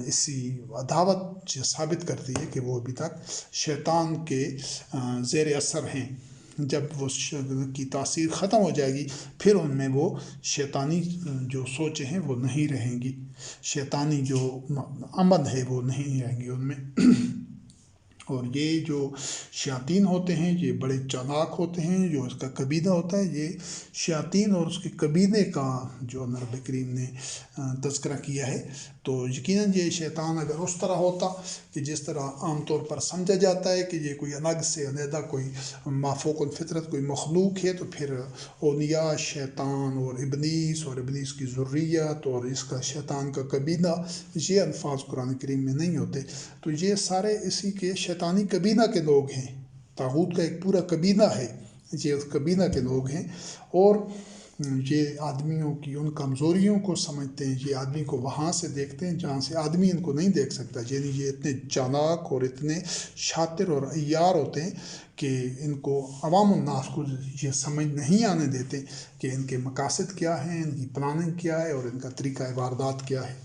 اسی عداوت ثابت کرتی ہے کہ وہ ابھی تک شیطان کے زیر اثر ہیں۔ جب وہ کی تاثیر ختم ہو جائے گی پھر ان میں وہ شیطانی جو سوچیں ہیں وہ نہیں رہیں گی، شیطانی جو عمل ہے وہ نہیں رہیں گی ان میں۔ اور یہ جو شیاطین ہوتے ہیں یہ بڑے چالاک ہوتے ہیں، جو اس کا قبیلہ ہوتا ہے، یہ شیاطین اور اس کے قبیلے کا جو اللہ رب کریم نے تذکرہ کیا ہے، تو یقیناً یہ شیطان اگر اس طرح ہوتا کہ جس طرح عام طور پر سمجھا جاتا ہے کہ یہ کوئی الگ سے علیحدہ کوئی مافوق الفطرت کوئی مخلوق ہے، تو پھر اولیاء شیطان اور ابلیس کی ذریت اور اس کا شیطان کا قبیلہ، یہ الفاظ قرآن کریم میں نہیں ہوتے. تو یہ سارے اسی کے شیطانی قبیلہ کے لوگ ہیں. طاغوت کا ایک پورا قبیلہ ہے، یہ اس قبیلہ کے لوگ ہیں، اور یہ آدمیوں کی ان کمزوریوں کو سمجھتے ہیں. یہ آدمی کو وہاں سے دیکھتے ہیں جہاں سے آدمی ان کو نہیں دیکھ سکتا. یعنی یہ اتنے چالاک اور اتنے شاطر اور عیار ہوتے ہیں کہ ان کو عوام الناس کو یہ سمجھ نہیں آنے دیتے کہ ان کے مقاصد کیا ہیں، ان کی پلاننگ کیا ہے اور ان کا طریقہ واردات کیا ہے.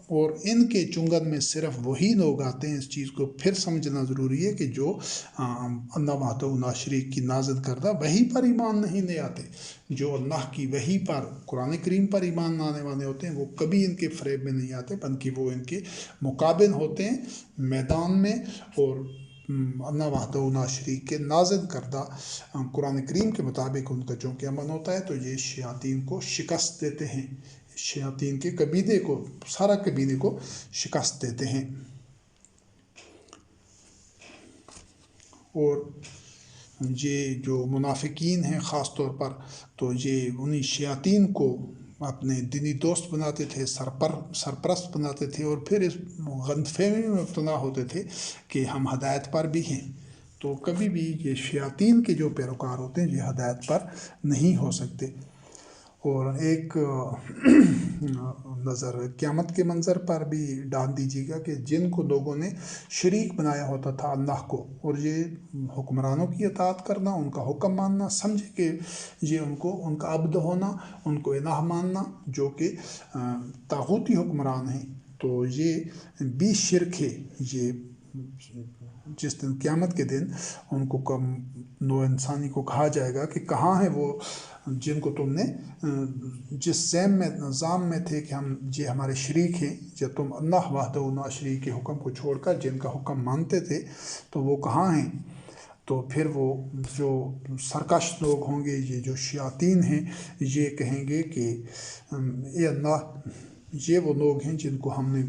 اور ان کے چنگل میں صرف وہی لوگ آتے ہیں. اس چیز کو پھر سمجھنا ضروری ہے کہ جو اللہ وحدہ لا شریک کی نازل کردہ وحی پر ایمان نہیں لے آتے، جو اللہ کی وحی پر قرآن کریم پر ایمان لانے والے ہوتے ہیں، وہ کبھی ان کے فریب میں نہیں آتے، بلکہ وہ ان کے مقابل ہوتے ہیں میدان میں. اور اللہ وحدہ لا شریک کے نازل کردہ قرآن کریم کے مطابق ان کا چونکہ عمل ہوتا ہے تو یہ شیاطین کو شکست دیتے ہیں. شیاطین کے قبیلے کو، سارا قبیلے کو شکست دیتے ہیں. اور یہ جو منافقین ہیں خاص طور پر، تو یہ انہی شیاطین کو اپنے دینی دوست بناتے تھے، سرپرست بناتے تھے، اور پھر اس غلط فہمی میں مبتلا ہوتے تھے کہ ہم ہدایت پر بھی ہیں. تو کبھی بھی یہ شیاطین کے جو پیروکار ہوتے ہیں یہ ہدایت پر نہیں ہو سکتے. اور ایک نظر قیامت کے منظر پر بھی ڈال دیجیے گا کہ جن کو لوگوں نے شریک بنایا ہوتا تھا اللہ کو، اور یہ حکمرانوں کی اطاعت کرنا، ان کا حکم ماننا، سمجھے کہ یہ ان کا عبد ہونا، ان کو الہ ماننا جو کہ طاغوتی حکمران ہیں، تو یہ بھی شرک ہے. یہ جس دن قیامت کے دن ان کو نو انسانی کو کہا جائے گا کہ کہاں ہے وہ جن کو تم نے جس سیم میں نظام میں تھے کہ یہ ہمارے شریک ہیں، جب تم اللہ وحدہ لا شریک کے حکم کو چھوڑ کر جن کا حکم مانتے تھے تو وہ کہاں ہیں. تو پھر وہ جو سرکش لوگ ہوں گے، یہ جو شیاطین ہیں، یہ کہیں گے کہ اے اللہ، یہ وہ لوگ ہیں جن کو ہم نے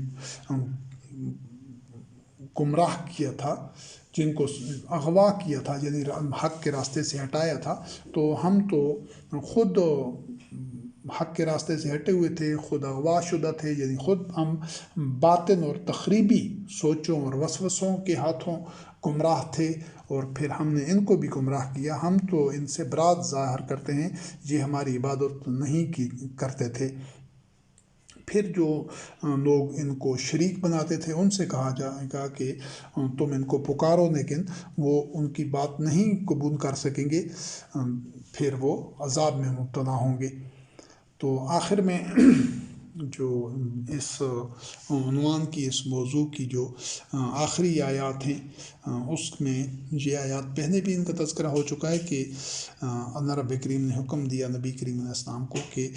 گمراہ کیا تھا، جن کو اغوا کیا تھا، یعنی حق کے راستے سے ہٹایا تھا. تو ہم تو خود حق کے راستے سے ہٹے ہوئے تھے، خود اغوا شدہ تھے، یعنی خود ہم باطن اور تخریبی سوچوں اور وسوسوں کے ہاتھوں گمراہ تھے، اور پھر ہم نے ان کو بھی گمراہ کیا. ہم تو ان سے برات ظاہر کرتے ہیں، یہ ہماری عبادت نہیں کرتے تھے. پھر جو لوگ ان کو شریک بناتے تھے ان سے کہا جائے گا کہ تم ان کو پکارو، لیکن وہ ان کی بات نہیں قبول کر سکیں گے، پھر وہ عذاب میں مبتلا ہوں گے. تو آخر میں جو اس عنوان کی، اس موضوع کی جو آخری آیات ہیں، اس میں یہ آیات پہلے بھی ان کا تذکرہ ہو چکا ہے کہ اللہ رب کریم نے حکم دیا نبی کریم علیہ السلام کو کہ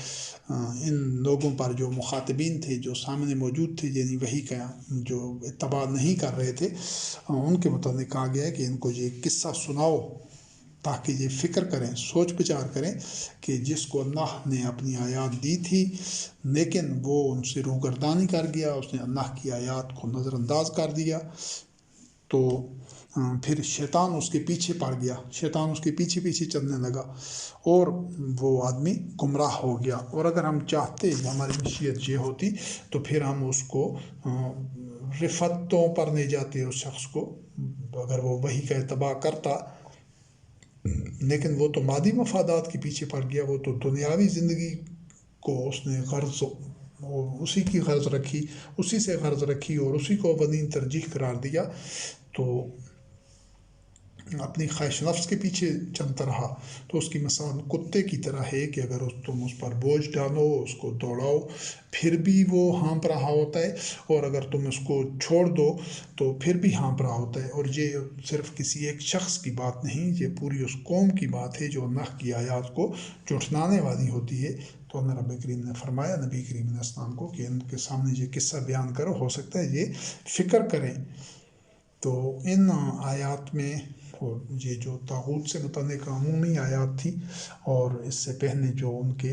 ان لوگوں پر جو مخاطبین تھے، جو سامنے موجود تھے، یعنی وحی کا جو اتباع نہیں کر رہے تھے، ان کے متعلق کہا گیا ہے کہ ان کو یہ قصہ سناؤ تاکہ یہ فکر کریں، سوچ بچار کریں کہ جس کو اللہ نے اپنی آیات دی تھی لیکن وہ ان سے روگردانی کر گیا، اس نے اللہ کی آیات کو نظر انداز کر دیا، تو پھر شیطان اس کے پیچھے پڑ گیا، شیطان اس کے پیچھے پیچھے چلنے لگا اور وہ آدمی گمراہ ہو گیا. اور اگر ہم چاہتے، ہماری مشیت یہ ہوتی تو پھر ہم اس کو رفتوں پر لے جاتے، اس شخص کو، اگر وہ وحی کا اتباع کرتا. لیکن وہ تو مادی مفادات کے پیچھے پڑ گیا، وہ تو دنیاوی زندگی کو اس نے غرض، اسی کی غرض رکھی، اسی سے غرض رکھی اور اسی کو اولین ترجیح قرار دیا، تو اپنی خواہش نفس کے پیچھے چلتا رہا. تو اس کی مثال کتے کی طرح ہے کہ اگر تم اس پر بوجھ ڈالو، اس کو دوڑاؤ، پھر بھی وہ ہانپ رہا ہوتا ہے، اور اگر تم اس کو چھوڑ دو تو پھر بھی ہانپ رہا ہوتا ہے. اور یہ صرف کسی ایک شخص کی بات نہیں، یہ پوری اس قوم کی بات ہے جو اللہ کی آیات کو جھٹلانے والی ہوتی ہے. تو اللہ رب کریم نے فرمایا نبی کریم علیہ السلام کو کہ ان کے سامنے یہ قصہ بیان کرو، ہو سکتا ہے یہ فکر کریں. تو ان آیات میں، اور یہ جو طاغوت سے متعلق عمومی آیات تھی، اور اس سے پہلے جو ان کے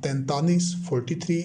43 43,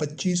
25,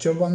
54,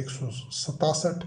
167,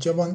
54,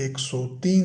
103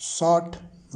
60,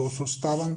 257,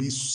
20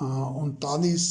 39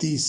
30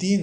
3